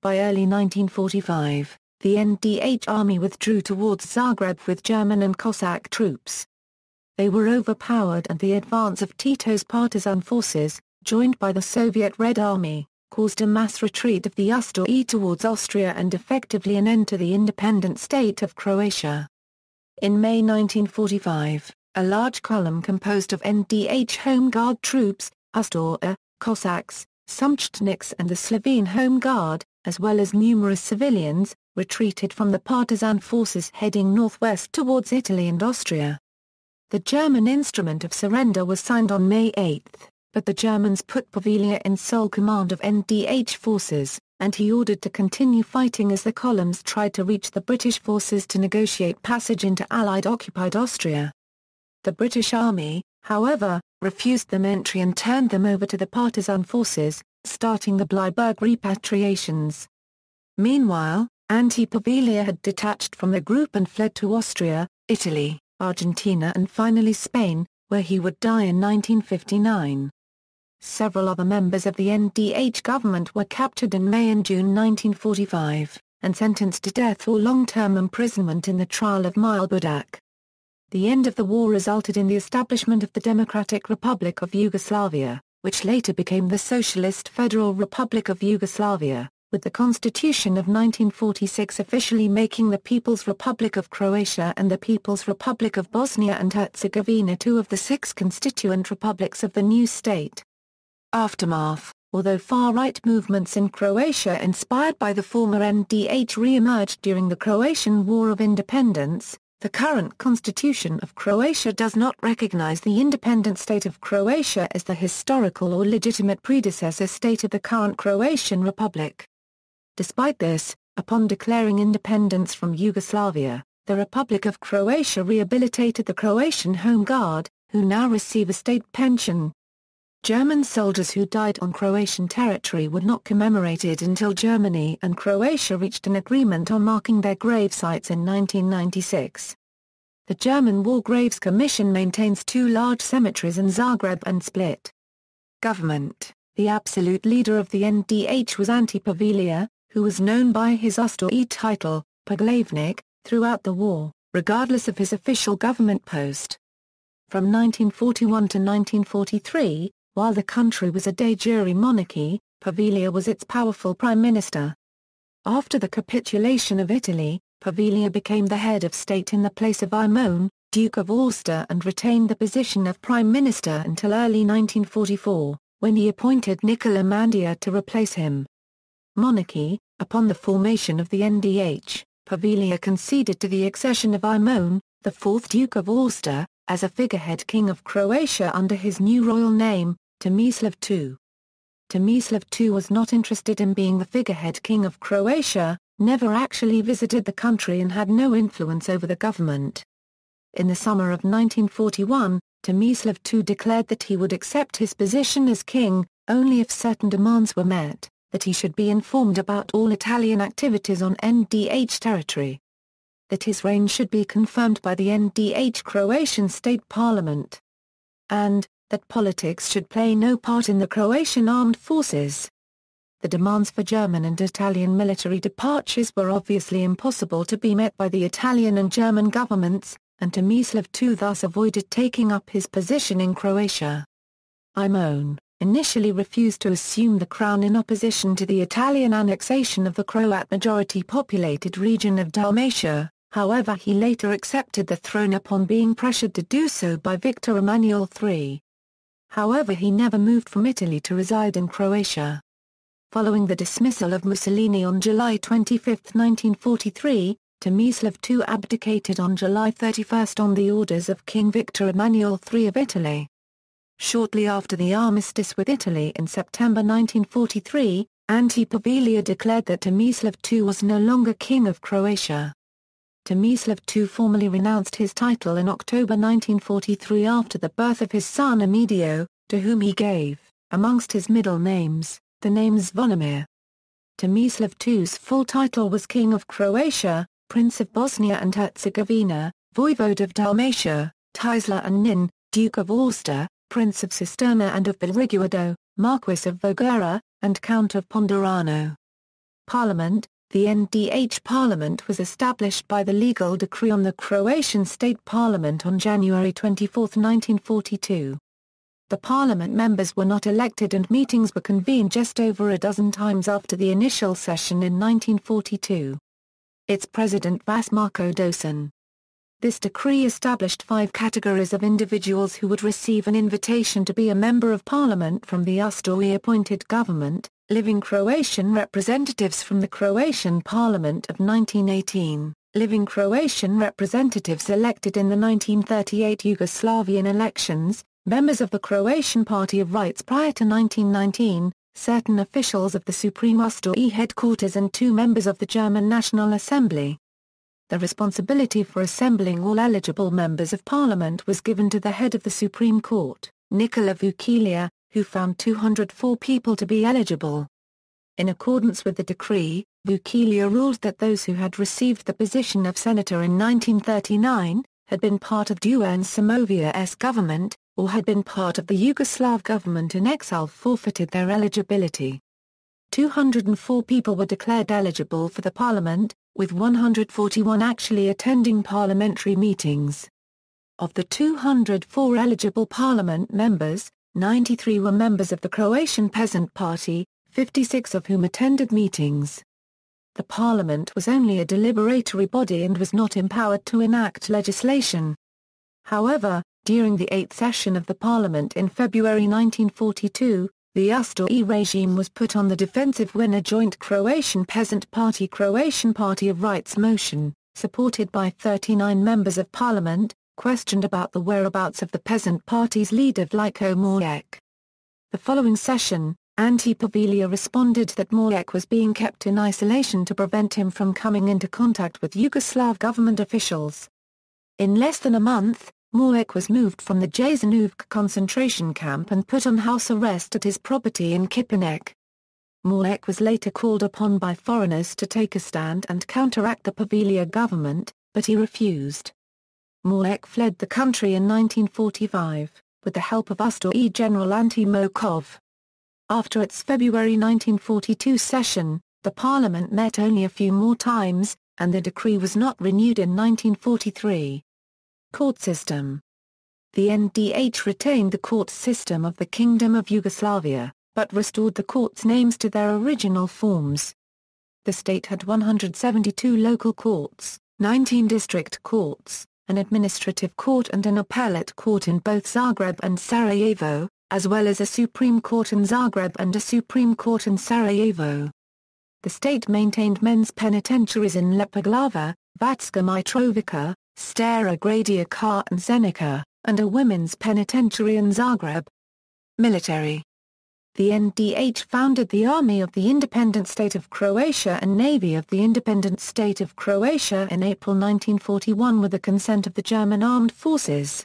By early 1945, the NDH army withdrew towards Zagreb with German and Cossack troops. They were overpowered, and the advance of Tito's partisan forces, joined by the Soviet Red Army, caused a mass retreat of the Ustoi towards Austria and effectively an end to the independent state of Croatia. In May 1945, a large column composed of NDH Home Guard troops, Ustoi, Cossacks, Sumchtniks and the Slovene Home Guard, as well as numerous civilians, retreated from the partisan forces heading northwest towards Italy and Austria. The German instrument of surrender was signed on May 8, but the Germans put Pavlia in sole command of NDH forces, and he ordered to continue fighting as the columns tried to reach the British forces to negotiate passage into Allied-occupied Austria. The British Army, however, refused them entry and turned them over to the partisan forces, starting the Bleiburg repatriations. Meanwhile, Anti-Pavlia had detached from the group and fled to Austria, Italy, Argentina and finally Spain, where he would die in 1959. Several other members of the NDH government were captured in May and June 1945, and sentenced to death or long-term imprisonment in the trial of Mile Budak. The end of the war resulted in the establishment of the Democratic Republic of Yugoslavia, which later became the Socialist Federal Republic of Yugoslavia, with the Constitution of 1946 officially making the People's Republic of Croatia and the People's Republic of Bosnia and Herzegovina two of the 6 constituent republics of the new state. Aftermath. Although far-right movements in Croatia inspired by the former NDH re-emerged during the Croatian War of Independence, the current constitution of Croatia does not recognize the independent state of Croatia as the historical or legitimate predecessor state of the current Croatian Republic. Despite this, upon declaring independence from Yugoslavia, the Republic of Croatia rehabilitated the Croatian Home Guard, who now receive a state pension. German soldiers who died on Croatian territory were not commemorated until Germany and Croatia reached an agreement on marking their grave sites in 1996. The German War Graves Commission maintains 2 large cemeteries in Zagreb and Split. Government. The absolute leader of the NDH was Anti-Pavlia, who was known by his Ostoji title, Poglavnik, throughout the war, regardless of his official government post. From 1941 to 1943, while the country was a de jure monarchy, Pavlia was its powerful prime minister. After the capitulation of Italy, Pavlia became the head of state in the place of Aimone, Duke of Aosta, and retained the position of prime minister until early 1944, when he appointed Nicola Mandia to replace him. Monarchy. Upon the formation of the NDH, Pavlia conceded to the accession of Aimone, the 4th Duke of Aosta, as a figurehead king of Croatia under his new royal name, Tomislav II. Tomislav II was not interested in being the figurehead king of Croatia, never actually visited the country and had no influence over the government. In the summer of 1941, Tomislav II declared that he would accept his position as king, only if certain demands were met, that he should be informed about all Italian activities on NDH territory, that his reign should be confirmed by the NDH Croatian State Parliament, and that politics should play no part in the Croatian armed forces. The demands for German and Italian military departures were obviously impossible to be met by the Italian and German governments, and Tomislav II thus avoided taking up his position in Croatia. Aimone initially refused to assume the crown in opposition to the Italian annexation of the Croat-majority populated region of Dalmatia, however he later accepted the throne upon being pressured to do so by Victor Emmanuel III. However, he never moved from Italy to reside in Croatia. Following the dismissal of Mussolini on July 25, 1943, Tomislav II abdicated on July 31 on the orders of King Victor Emmanuel III of Italy. Shortly after the armistice with Italy in September 1943, Anti-Pavlia declared that Tomislav II was no longer king of Croatia. Tomislav II formally renounced his title in October 1943 after the birth of his son Amedeo, to whom he gave, amongst his middle names, the name Zvonimir. Tomislav II's full title was King of Croatia, Prince of Bosnia and Herzegovina, Voivode of Dalmatia, Tuzla and Nin, Duke of Aosta, Prince of Cisterna and of Belgrado, Marquis of Voghera, and Count of Ponderano. Parliament. The NDH Parliament was established by the legal decree on the Croatian State Parliament on January 24, 1942. The parliament members were not elected and meetings were convened just over a dozen times after the initial session in 1942. Its president was Marko Dosan. This decree established 5 categories of individuals who would receive an invitation to be a member of parliament from the Austro-appointed government, living Croatian representatives from the Croatian Parliament of 1918, living Croatian representatives elected in the 1938 Yugoslavian elections, members of the Croatian Party of Rights prior to 1919, certain officials of the Supreme Austro-E headquarters and 2 members of the German National Assembly. The responsibility for assembling all eligible members of parliament was given to the head of the Supreme Court, Nikola Vukilia, who found 204 people to be eligible. In accordance with the decree, Vukilia ruled that those who had received the position of senator in 1939, had been part of Dusan Samovia's government, or had been part of the Yugoslav government in exile forfeited their eligibility. 204 people were declared eligible for the parliament, with 141 actually attending parliamentary meetings. Of the 204 eligible parliament members, 93 were members of the Croatian Peasant Party, 56 of whom attended meetings. The parliament was only a deliberatory body and was not empowered to enact legislation. However, during the 8th session of the parliament in February 1942, the Austro-E regime was put on the defensive when a joint Croatian Peasant Party-Croatian Party of Rights motion, supported by 39 members of parliament, questioned about the whereabouts of the Peasant Party's leader Vliko Mlec. The following session, Ante Pavlija responded that Mlec was being kept in isolation to prevent him from coming into contact with Yugoslav government officials. In less than a month, Mlec was moved from the Jasenovac concentration camp and put on house arrest at his property in Kipinek. Mlec was later called upon by foreigners to take a stand and counteract the Pavlija government, but he refused. Mlec fled the country in 1945, with the help of Austro-E General Ante Mokov. After its February 1942 session, the parliament met only a few more times, and the decree was not renewed in 1943. Court system. The NDH retained the court system of the Kingdom of Yugoslavia, but restored the courts' names to their original forms. The state had 172 local courts, 19 district courts, an administrative court and an appellate court in both Zagreb and Sarajevo, as well as a Supreme Court in Zagreb and a Supreme Court in Sarajevo. The state maintained men's penitentiaries in Lepoglava, Vatska Mitrovica, Stara Gradiaca and Zenica, and a women's penitentiary in Zagreb. Military. The NDH founded the Army of the Independent State of Croatia and Navy of the Independent State of Croatia in April 1941 with the consent of the German armed forces.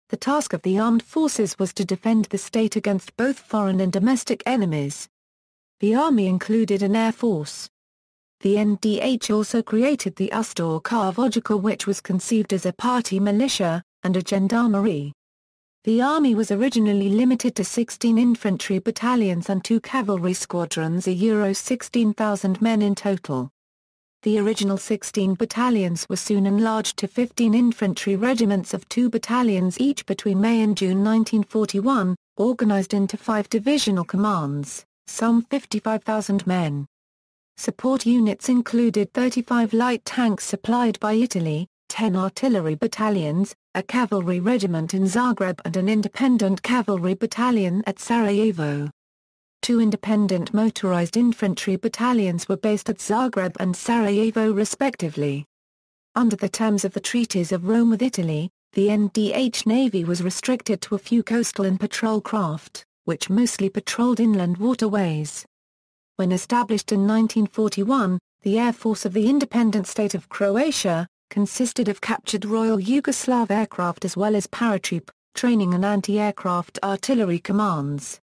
The task of the armed forces was to defend the state against both foreign and domestic enemies. The army included an air force. The NDH also created the Ustorka Vojska, which was conceived as a party militia, and a gendarmerie. The army was originally limited to 16 infantry battalions and 2 cavalry squadrons, 16,000 men in total. The original 16 battalions were soon enlarged to 15 infantry regiments of 2 battalions each between May and June 1941, organized into 5 divisional commands, some 55,000 men. Support units included 35 light tanks supplied by Italy, 10 artillery battalions, a cavalry regiment in Zagreb and an independent cavalry battalion at Sarajevo. 2 independent motorized infantry battalions were based at Zagreb and Sarajevo respectively. Under the terms of the Treaties of Rome with Italy, the NDH Navy was restricted to a few coastal and patrol craft, which mostly patrolled inland waterways. When established in 1941, the Air Force of the Independent State of Croatia consisted of captured Royal Yugoslav aircraft as well as paratroop, training and anti-aircraft artillery commands.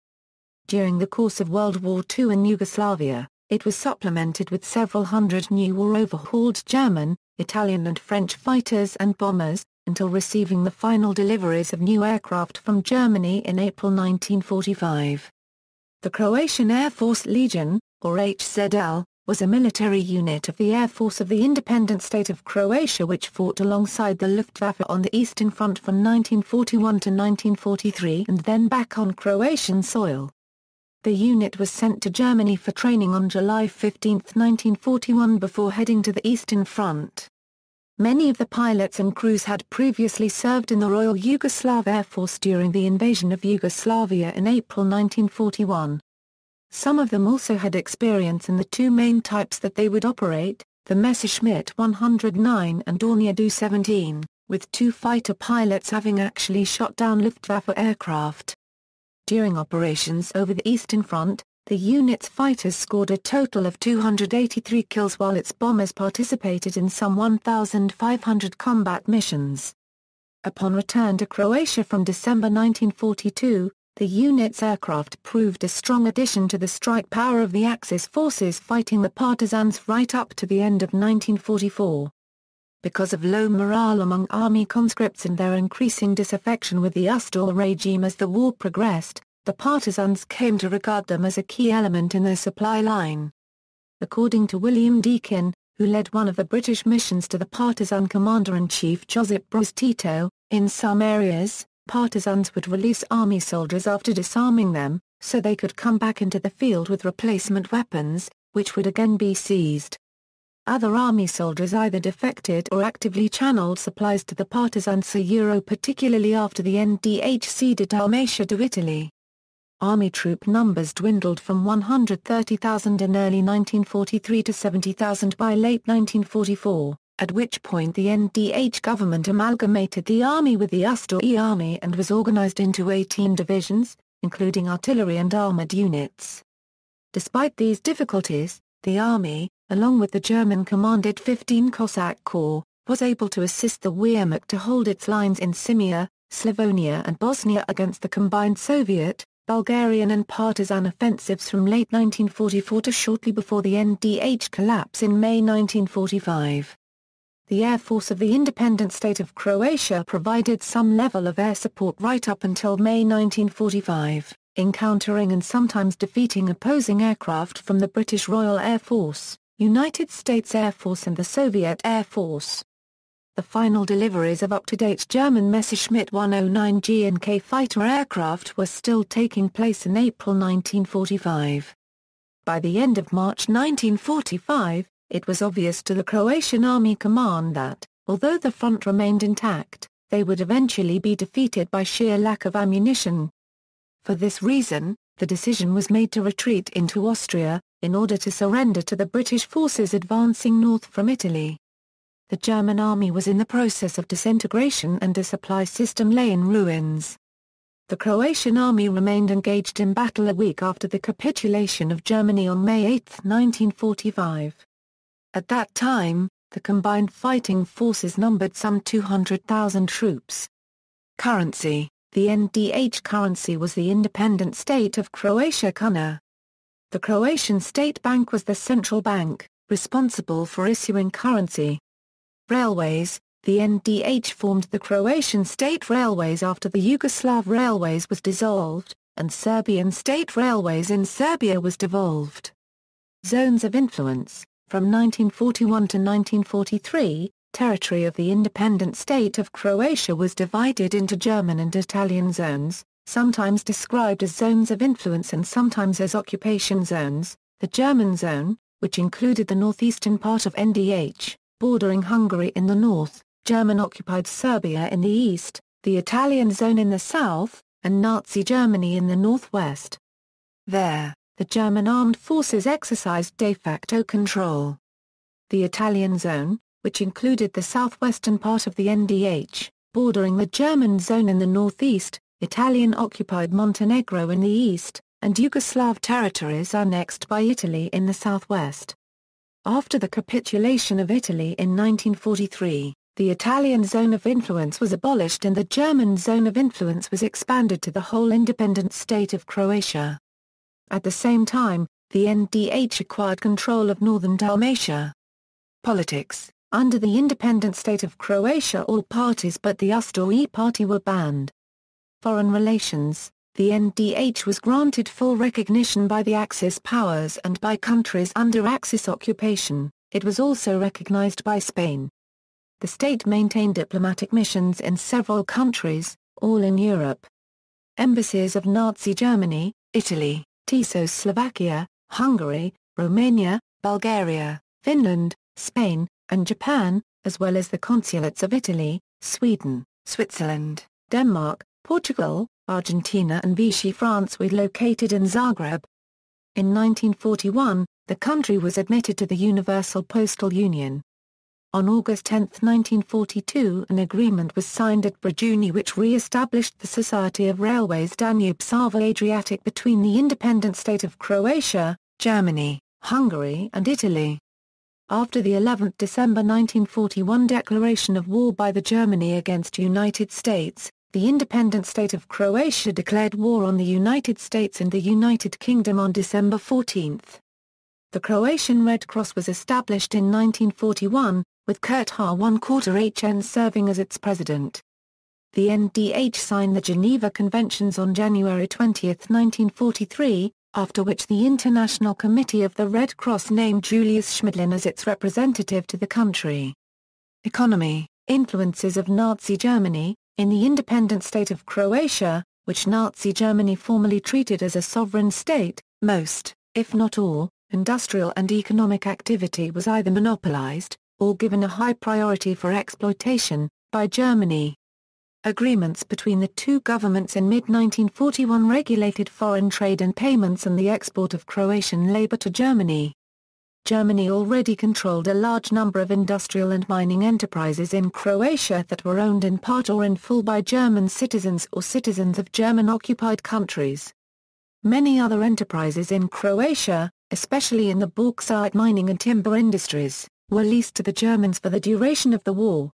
During the course of World War II in Yugoslavia, it was supplemented with several hundred new or overhauled German, Italian and French fighters and bombers, until receiving the final deliveries of new aircraft from Germany in April 1945. The Croatian Air Force Legion, or HZL, was a military unit of the Air Force of the Independent State of Croatia which fought alongside the Luftwaffe on the Eastern Front from 1941 to 1943 and then back on Croatian soil. The unit was sent to Germany for training on July 15, 1941 before heading to the Eastern Front. Many of the pilots and crews had previously served in the Royal Yugoslav Air Force during the invasion of Yugoslavia in April 1941. Some of them also had experience in the two main types that they would operate, the Messerschmitt 109 and Dornier Do-17, with two fighter pilots having actually shot down Luftwaffe aircraft. During operations over the Eastern Front, the unit's fighters scored a total of 283 kills while its bombers participated in some 1,500 combat missions. Upon return to Croatia from December 1942, the unit's aircraft proved a strong addition to the strike power of the Axis forces fighting the partisans right up to the end of 1944. Because of low morale among army conscripts and their increasing disaffection with the Aosta regime as the war progressed, the partisans came to regard them as a key element in their supply line. According to William Deakin, who led one of the British missions to the partisan commander-in-chief Josip Broz Tito, in some areas, partisans would release army soldiers after disarming them, so they could come back into the field with replacement weapons, which would again be seized. Other army soldiers either defected or actively channeled supplies to the partisans, particularly after the NDH ceded Dalmatia to Italy. Army troop numbers dwindled from 130,000 in early 1943 to 70,000 by late 1944, at which point the NDH government amalgamated the army with the Aosta army and was organized into 18 divisions, including artillery and armored units. Despite these difficulties, the army, along with the German-commanded 15 Cossack Corps, was able to assist the Wehrmacht to hold its lines in Sirmia, Slavonia and Bosnia against the combined Soviet, Bulgarian and partisan offensives from late 1944 to shortly before the NDH collapse in May 1945. The Air Force of the Independent State of Croatia provided some level of air support right up until May 1945, encountering and sometimes defeating opposing aircraft from the British Royal Air Force, United States Air Force and the Soviet Air Force. The final deliveries of up-to-date German Messerschmitt 109G and K fighter aircraft were still taking place in April 1945. By the end of March 1945, it was obvious to the Croatian Army Command that, although the front remained intact, they would eventually be defeated by sheer lack of ammunition. For this reason, the decision was made to retreat into Austria, in order to surrender to the British forces advancing north from Italy. The German army was in the process of disintegration and the supply system lay in ruins. The Croatian army remained engaged in battle a week after the capitulation of Germany on May 8, 1945. At that time, the combined fighting forces numbered some 200,000 troops. Currency: the NDH currency was the Independent State of Croatia kuna. The Croatian State Bank was the central bank, responsible for issuing currency. Railways: the NDH formed the Croatian State Railways after the Yugoslav Railways was dissolved, and Serbian State Railways in Serbia was devolved. Zones of influence: from 1941 to 1943, territory of the independent state of Croatia was divided into German and Italian zones, sometimes described as zones of influence and sometimes as occupation zones. The German zone, which included the northeastern part of NDH, bordering Hungary in the north, German-occupied Serbia in the east, the Italian zone in the south, and Nazi Germany in the northwest. There, the German armed forces exercised de facto control. The Italian zone, which included the southwestern part of the NDH, bordering the German zone in the northeast, Italian-occupied Montenegro in the east, and Yugoslav territories annexed by Italy in the southwest. After the capitulation of Italy in 1943, the Italian zone of influence was abolished and the German zone of influence was expanded to the whole independent state of Croatia. At the same time, the NDH acquired control of northern Dalmatia. Politics: under the independent state of Croatia all parties but the Aosta party were banned. Foreign relations: the NDH was granted full recognition by the Axis powers and by countries under Axis occupation. It was also recognized by Spain. The state maintained diplomatic missions in several countries, all in Europe. Embassies of Nazi Germany, Italy, Czechoslovakia, Hungary, Romania, Bulgaria, Finland, Spain, and Japan, as well as the consulates of Italy, Sweden, Switzerland, Denmark, Portugal, Argentina and Vichy France were located in Zagreb. In 1941, the country was admitted to the Universal Postal Union. On August 10, 1942, an agreement was signed at Brajuny which re-established the Society of Railways Danube-Sava-Adriatic between the independent state of Croatia, Germany, Hungary and Italy. After the 11 December 1941 declaration of war by the Germany against United States, the independent state of Croatia declared war on the United States and the United Kingdom on December 14. The Croatian Red Cross was established in 1941, with Kurt H1 serving as its president. The NDH signed the Geneva Conventions on January 20, 1943, after which the International Committee of the Red Cross named Julius Schmidlin as its representative to the country. Economy, influences of Nazi Germany. In the independent state of Croatia, which Nazi Germany formally treated as a sovereign state, most, if not all, industrial and economic activity was either monopolized, or given a high priority for exploitation, by Germany. Agreements between the two governments in mid-1941 regulated foreign trade and payments and the export of Croatian labor to Germany. Germany already controlled a large number of industrial and mining enterprises in Croatia that were owned in part or in full by German citizens or citizens of German-occupied countries. Many other enterprises in Croatia, especially in the bauxite mining and timber industries, were leased to the Germans for the duration of the war.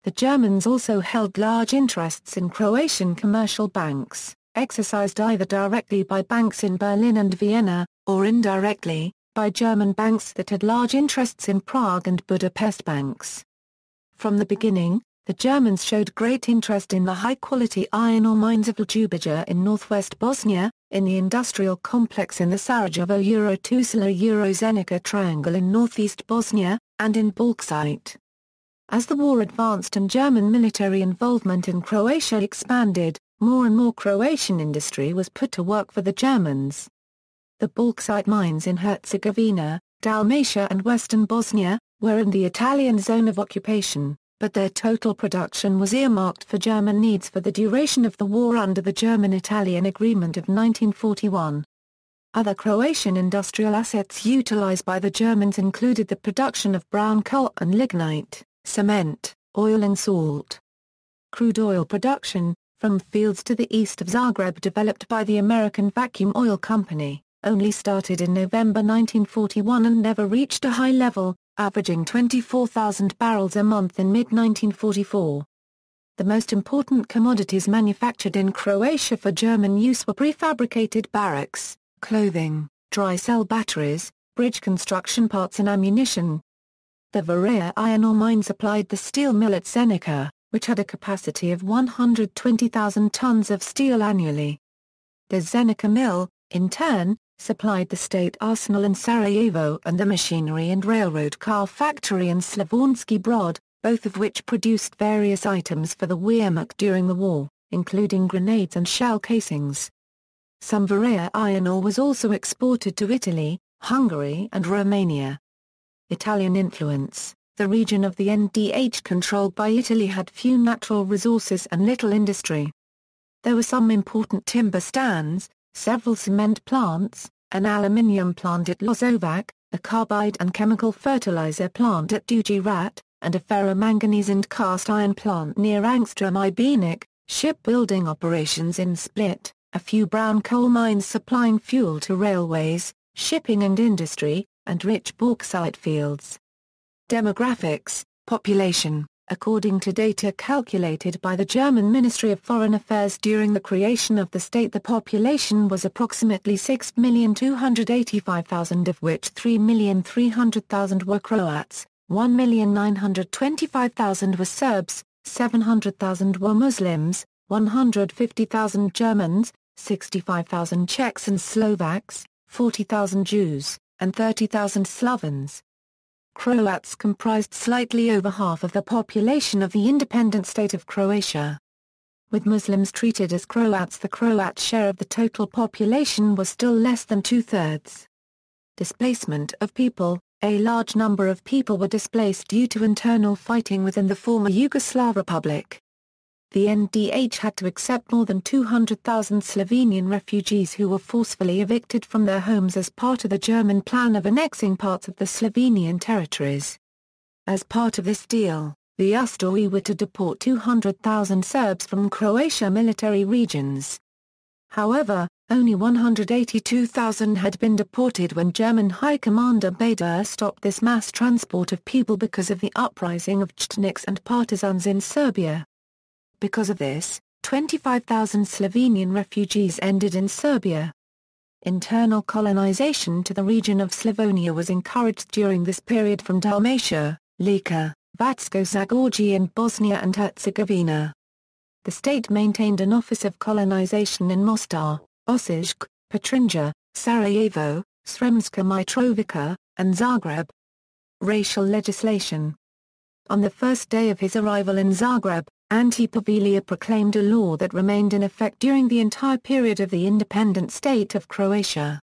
The Germans also held large interests in Croatian commercial banks, exercised either directly by banks in Berlin and Vienna, or indirectly, by German banks that had large interests in Prague and Budapest banks. From the beginning, the Germans showed great interest in the high-quality iron ore mines of Ljubica in northwest Bosnia, in the industrial complex in the Sarajevo-Tuzla-Zenica triangle in northeast Bosnia, and in bauxite. As the war advanced and German military involvement in Croatia expanded, more and more Croatian industry was put to work for the Germans. The bauxite mines in Herzegovina, Dalmatia and western Bosnia, were in the Italian zone of occupation, but their total production was earmarked for German needs for the duration of the war under the German-Italian Agreement of 1941. Other Croatian industrial assets utilized by the Germans included the production of brown coal and lignite, cement, oil and salt. Crude oil production, from fields to the east of Zagreb developed by the American Vacuum Oil Company, only started in November 1941 and never reached a high level, averaging 24,000 barrels a month in mid-1944. The most important commodities manufactured in Croatia for German use were prefabricated barracks, clothing, dry cell batteries, bridge construction parts and ammunition. The Varea iron ore mine supplied the steel mill at Zenica, which had a capacity of 120,000 tons of steel annually. The Zenica mill, in turn, supplied the state arsenal in Sarajevo and the machinery and railroad car factory in Slavonski Brod, both of which produced various items for the Wehrmacht during the war, including grenades and shell casings. Some Varea iron ore was also exported to Italy, Hungary and Romania. Italian influence. The region of the NDH controlled by Italy had few natural resources and little industry. There were some important timber stands, several cement plants, an aluminium plant at Jasenovac, a carbide and chemical fertilizer plant at Dugi Rat, and a ferromanganese and cast iron plant near Angstrom i Benic, shipbuilding operations in Split, a few brown coal mines supplying fuel to railways, shipping and industry, and rich bauxite fields. Demographics, population. According to data calculated by the German Ministry of Foreign Affairs during the creation of the state, the population was approximately 6,285,000, of which 3,300,000 were Croats, 1,925,000 were Serbs, 700,000 were Muslims, 150,000 Germans, 65,000 Czechs and Slovaks, 40,000 Jews, and 30,000 Slavons. Croats comprised slightly over half of the population of the independent state of Croatia. With Muslims treated as Croats, the Croat share of the total population was still less than two-thirds. Displacement of people. A large number of people were displaced due to internal fighting within the former Yugoslav Republic. The NDH had to accept more than 200,000 Slovenian refugees who were forcefully evicted from their homes as part of the German plan of annexing parts of the Slovenian territories. As part of this deal, the Ustawi were to deport 200,000 Serbs from Croatia military regions. However, only 182,000 had been deported when German High Commander Bader stopped this mass transport of people because of the uprising of Chetniks and partisans in Serbia. Because of this, 25,000 Slovenian refugees ended in Serbia. Internal colonization to the region of Slavonia was encouraged during this period from Dalmatia, Lika, Vatsko Zagorje and Bosnia and Herzegovina. The state maintained an office of colonization in Mostar, Osijek, Petrinja, Sarajevo, Sremska Mitrovica, and Zagreb. Racial legislation. On the first day of his arrival in Zagreb, Ante Pavlija proclaimed a law that remained in effect during the entire period of the independent state of Croatia.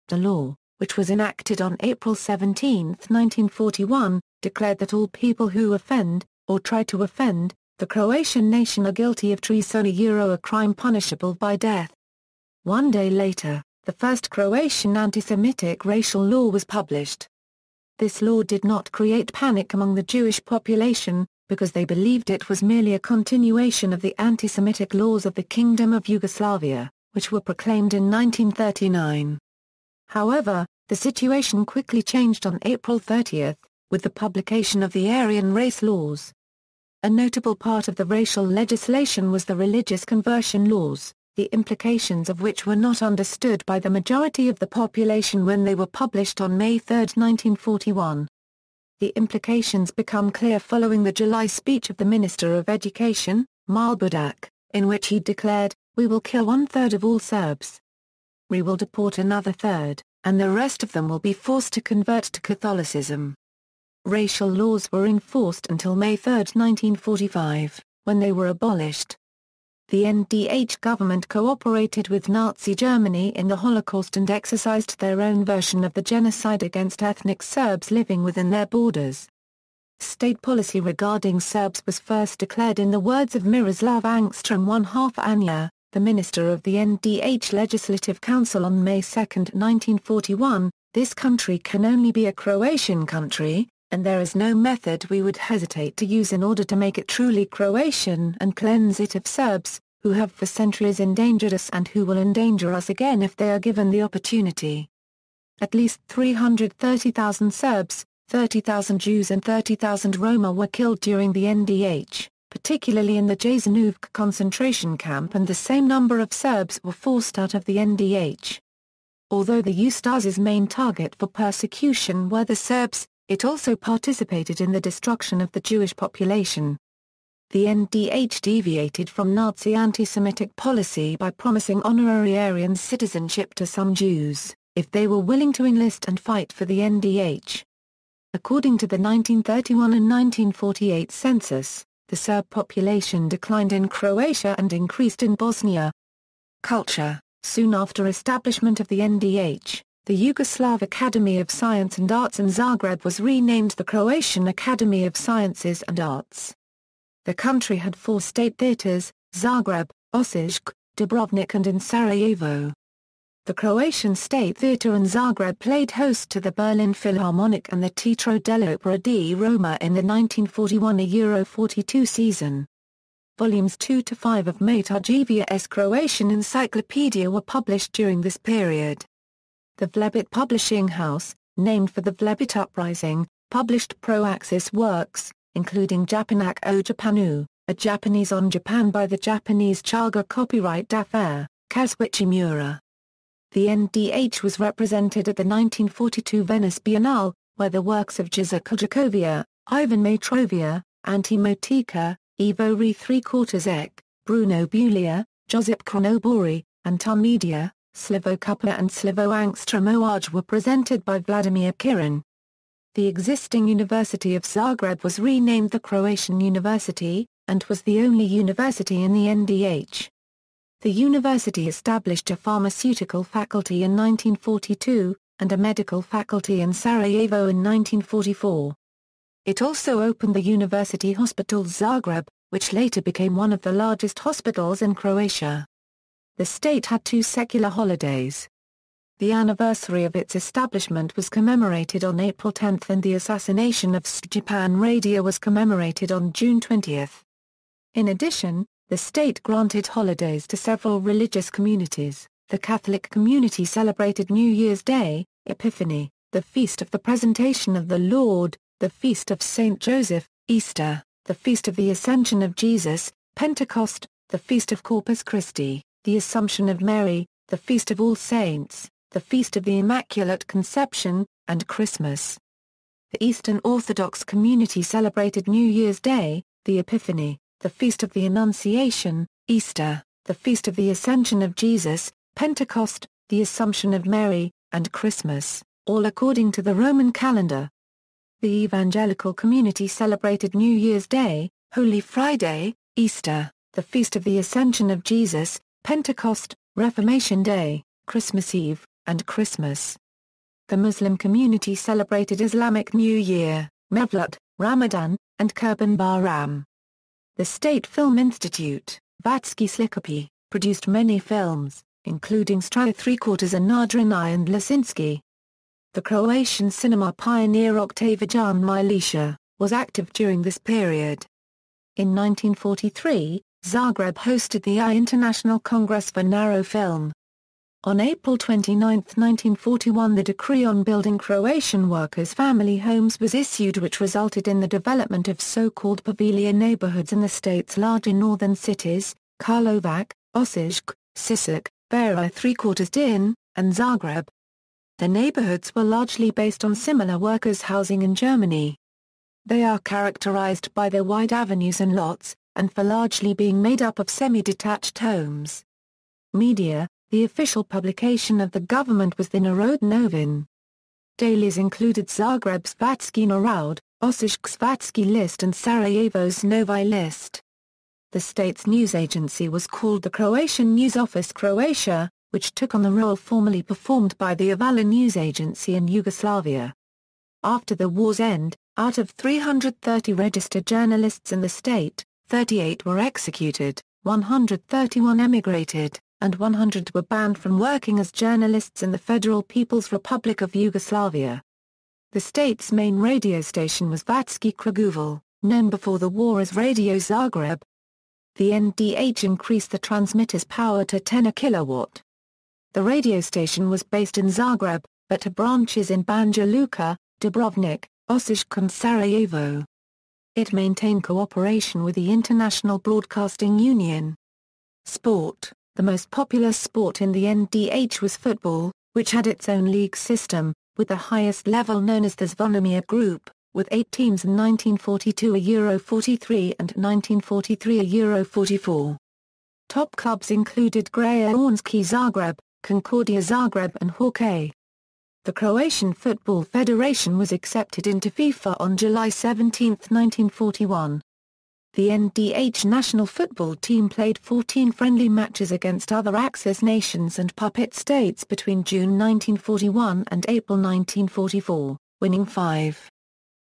The law, which was enacted on April 17, 1941, declared that all people who offend, or try to offend, the Croatian nation are guilty of treason, a crime punishable by death. One day later, the first Croatian anti-Semitic racial law was published. This law did not create panic among the Jewish population, because they believed it was merely a continuation of the anti-Semitic laws of the Kingdom of Yugoslavia, which were proclaimed in 1939. However, the situation quickly changed on April 30, with the publication of the Aryan race laws. A notable part of the racial legislation was the religious conversion laws, the implications of which were not understood by the majority of the population when they were published on May 3, 1941. The implications become clear following the July speech of the Minister of Education, Mile Budak, in which he declared, "We will kill 1/3 of all Serbs. We will deport another third, and the rest of them will be forced to convert to Catholicism." Racial laws were enforced until May 3, 1945, when they were abolished. The NDH government cooperated with Nazi Germany in the Holocaust and exercised their own version of the genocide against ethnic Serbs living within their borders. State policy regarding Serbs was first declared in the words of Miroslav Angstrom 1/2 Anja, the minister of the NDH Legislative Council on May 2, 1941, "This country can only be a Croatian country, and there is no method we would hesitate to use in order to make it truly Croatian and cleanse it of Serbs, who have for centuries endangered us and who will endanger us again if they are given the opportunity." At least 330,000 Serbs, 30,000 Jews and 30,000 Roma were killed during the NDH, particularly in the Jasenovac concentration camp, and the same number of Serbs were forced out of the NDH. Although the Ustaš's main target for persecution were the Serbs, it also participated in the destruction of the Jewish population. The NDH deviated from Nazi anti-Semitic policy by promising honorary Aryan citizenship to some Jews, if they were willing to enlist and fight for the NDH. According to the 1931 and 1948 census, the Serb population declined in Croatia and increased in Bosnia. Culture. Soon after establishment of the NDH, the Yugoslav Academy of Science and Arts in Zagreb was renamed the Croatian Academy of Sciences and Arts. The country had 4 state theatres, Zagreb, Osijek, Dubrovnik and in Sarajevo. The Croatian State Theatre in Zagreb played host to the Berlin Philharmonic and the Teatro dell'Opera di Roma in the 1941 Euro 42 season. Volumes 2-5 of Matajevia's Croatian Encyclopedia were published during this period. The Vlebit Publishing House, named for the Vlebit Uprising, published pro-Axis works, including Japanak o Japanu, a Japanese on Japan by the Japanese Chaga copyright d'affaires, Kazuichi Miura. The NDH was represented at the 1942 Venice Biennale, where the works of Jacek Jakovia, Ivan Matrovia, Ante Motika, Ivo Re3/4 Bruno Bulia, Josip Kronobori, and Tarmedia, Slavo Kupa and Slavo Angstrom were presented by Vladimir Kirin. The existing University of Zagreb was renamed the Croatian University, and was the only university in the NDH. The university established a pharmaceutical faculty in 1942, and a medical faculty in Sarajevo in 1944. It also opened the University Hospital Zagreb, which later became one of the largest hospitals in Croatia. The state had 2 secular holidays. The anniversary of its establishment was commemorated on April 10 and the assassination of Stjepan Radić was commemorated on June 20. In addition, the state granted holidays to several religious communities. The Catholic community celebrated New Year's Day, Epiphany, the Feast of the Presentation of the Lord, the Feast of Saint Joseph, Easter, the Feast of the Ascension of Jesus, Pentecost, the Feast of Corpus Christi, the Assumption of Mary, the Feast of All Saints, the Feast of the Immaculate Conception, and Christmas. The Eastern Orthodox community celebrated New Year's Day, the Epiphany, the Feast of the Annunciation, Easter, the Feast of the Ascension of Jesus, Pentecost, the Assumption of Mary, and Christmas, all according to the Roman calendar. The evangelical community celebrated New Year's Day, Holy Friday, Easter, the Feast of the Ascension of Jesus, Pentecost, Reformation Day, Christmas Eve, and Christmas. The Muslim community celebrated Islamic New Year, Mevlut, Ramadan, and Kurban Bayram. The State Film Institute, Vatski Slikopi, produced many films, including Strato 3/4 and Nadrina and Lisinski. The Croatian cinema pioneer Octavijan Miliša was active during this period. In 1943, Zagreb hosted the I International Congress for Narrow Film. On April 29, 1941, the decree on building Croatian workers' family homes was issued, which resulted in the development of so-called Pavlija neighborhoods in the state's larger northern cities, Karlovac, Osijek, Sisak, Bera 3/4 Din, and Zagreb. The neighborhoods were largely based on similar workers' housing in Germany. They are characterized by their wide avenues and lots, and for largely being made up of semi-detached homes. Media. The official publication of the government was the Narod Novin. Dailies included Zagreb's Vatski Narod, Osijek's Vatski List and Sarajevo's Novi List. The state's news agency was called the Croatian News Office Croatia, which took on the role formerly performed by the Avala news agency in Yugoslavia. After the war's end, out of 330 registered journalists in the state, 38 were executed, 131 emigrated, and 100 were banned from working as journalists in the Federal People's Republic of Yugoslavia. The state's main radio station was Vatski Kragujevac, known before the war as Radio Zagreb. The NDH increased the transmitter's power to 10 kW. The radio station was based in Zagreb, but had branches in Banja Luka, Dubrovnik, Osijek and Sarajevo. It maintained cooperation with the International Broadcasting Union. Sport. The most popular sport in the NDH was football, which had its own league system, with the highest level known as the Zvonimir Group, with 8 teams in 1942 a Euro 43 and 1943 a Euro 44. Top clubs included Graja Ornski Zagreb, Concordia Zagreb and Hawke. The Croatian Football Federation was accepted into FIFA on July 17, 1941. The NDH national football team played 14 friendly matches against other Axis nations and puppet states between June 1941 and April 1944, winning 5.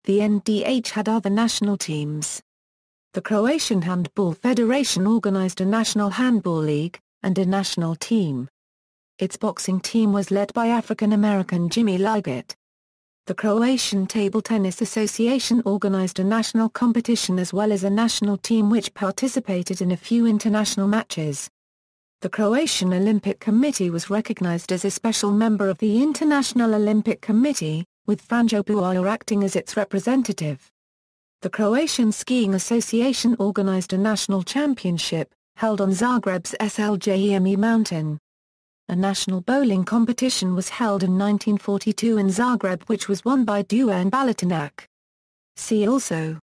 The NDH had other national teams. The Croatian Handball Federation organized a national handball league, and a national team. Its boxing team was led by African-American Jimmy Liggett. The Croatian Table Tennis Association organized a national competition as well as a national team which participated in a few international matches. The Croatian Olympic Committee was recognized as a special member of the International Olympic Committee, with Franjo Bujar acting as its representative. The Croatian Skiing Association organized a national championship, held on Zagreb's Sljeme mountain. A national bowling competition was held in 1942 in Zagreb which was won by Dusan Baletinak. See also: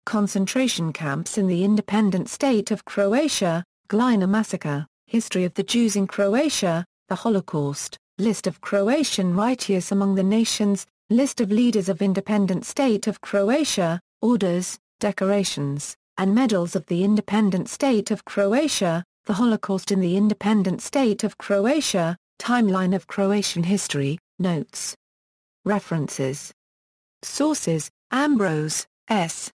concentration camps in the independent state of Croatia, Glina massacre, history of the Jews in Croatia, the Holocaust, list of Croatian righteous among the nations, list of leaders of independent state of Croatia, orders, decorations, and medals of the independent state of Croatia, the Holocaust in the independent state of Croatia, timeline of Croatian history, Notes. References. Sources: Ambrose, S.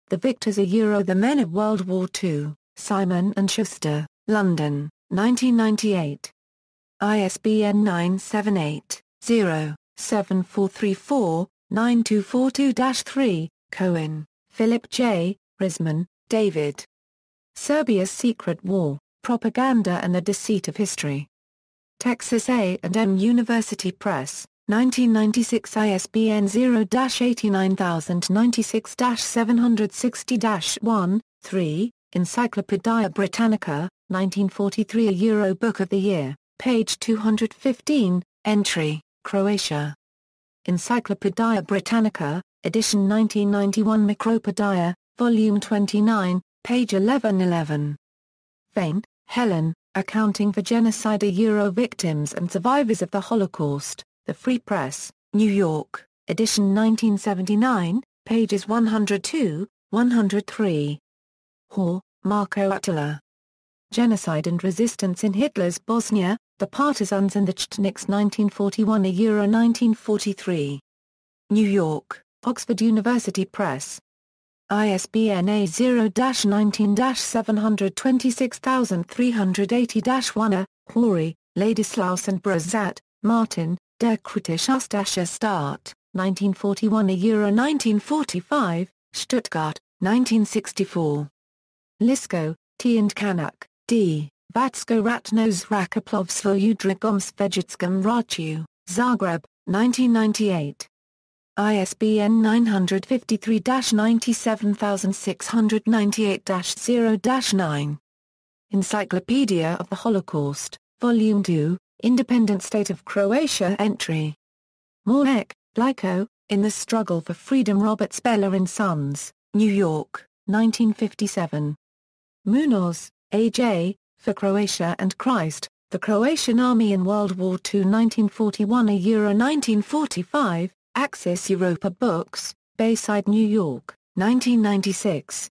The Victors are the Men of World War II, Simon and Schuster, London, 1998. ISBN 978-0-7434-9242-3, Cohen, Philip J., Risman, David. Serbia's Secret War, Propaganda and the Deceit of History. Texas A&M University Press, 1996. ISBN 0-89096-760-1, 3, Encyclopædia Britannica, 1943. A Book of the Year, page 215, entry, Croatia. Encyclopædia Britannica, edition 1991. Micropædia, volume 29, page 1111. Fain, Helen, Accounting for Genocide. Victims and Survivors of the Holocaust, The Free Press, New York, edition 1979, pages 102, 103. Hoare, Marco Attila. Genocide and Resistance in Hitler's Bosnia, The Partisans and the Chetniks 1941. 1943. New York, Oxford University Press. ISBN A0-19-726380-1. Hoare, Ladislaus and Brazat, Martin, Der kritische Staat, 1941. 1945, Stuttgart, 1964. Lisko, T. and Kanak, D. Vatsko Ratnos Rakoplovstvo Udrigom Svejitskom Rachu, Zagreb, 1998. ISBN 953-97698-0-9. Encyclopedia of the Holocaust, Volume 2, Independent State of Croatia entry. Morek, Bliko, In the Struggle for Freedom. Robert Speller and Sons, New York, 1957. Munoz, A.J., For Croatia and Christ, The Croatian Army in World War II 1941. 1945, Axis Europa Books, Bayside, New York, 1996.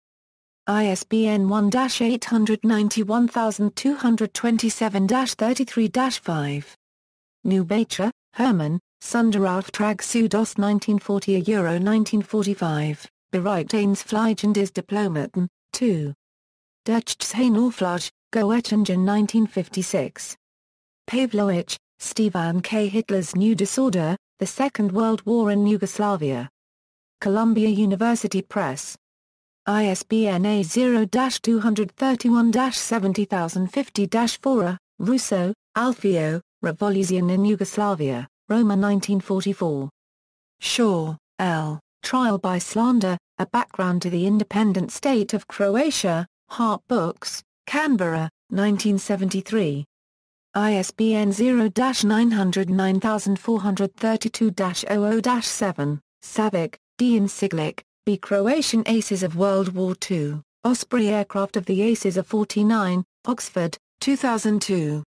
ISBN 1-891227-33-5. Neubacher, Herman, Sonderauftrag Südost 1940. 1945, Bereichtens Fliegen des Diplomaten, 2. Deutschsheinauflage, Goettingen 1956. Pavlovich, Stefan K. Hitler's New Disorder, The Second World War in Yugoslavia. Columbia University Press. ISBN A0-231-70050-4. Russo, Alfio, Revolution in Yugoslavia, Roma 1944. Shaw, L., Trial by Slander, A Background to the Independent State of Croatia, Hart Books, Canberra, 1973. ISBN 0-909432-00-7, Savic, D. and Siglic, B. Croatian Aces of World War II, Osprey Aircraft of the Aces of 49, Oxford, 2002.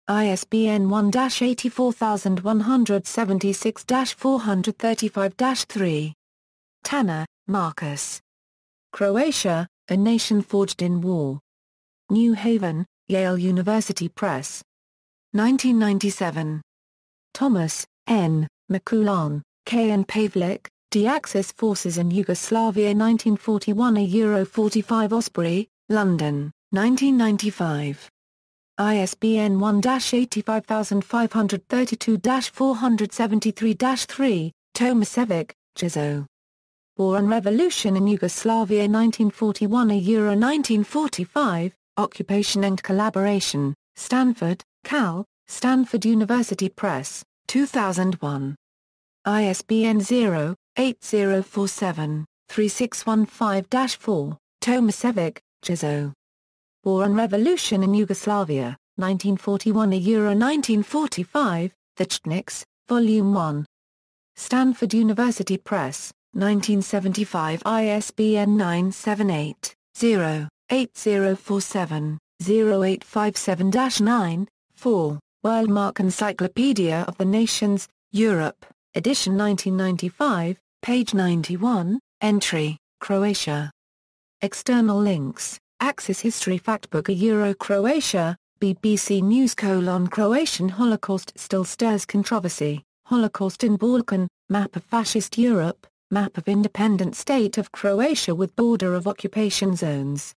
ISBN 1-84176-435-3. Tanner, Marcus. Croatia, A Nation Forged in War. New Haven, Yale University Press. 1997. Thomas, N., McCullan, K. and Pavlik, The Axis Forces in Yugoslavia 1941. €45 Osprey, London, 1995. ISBN 1-85532-473-3, Tomislav, Jaso. War and Revolution in Yugoslavia 1941. €1945, Occupation and Collaboration, Stanford, Cal, Stanford University Press, 2001. ISBN 0-8047-3615-4, Tomislav, Jaso. War and Revolution in Yugoslavia, 1941. €1945, The Chetniks, Volume 1. Stanford University Press, 1975. ISBN 978-0-8047-0857-9, 4, Weilmark Encyclopedia of the Nations, Europe, edition 1995, page 91, entry, Croatia. External links, Axis History Factbook. Croatia, BBC News: Croatian Holocaust still stirs controversy, Holocaust in Balkan, map of Fascist Europe, map of Independent State of Croatia with border of occupation zones.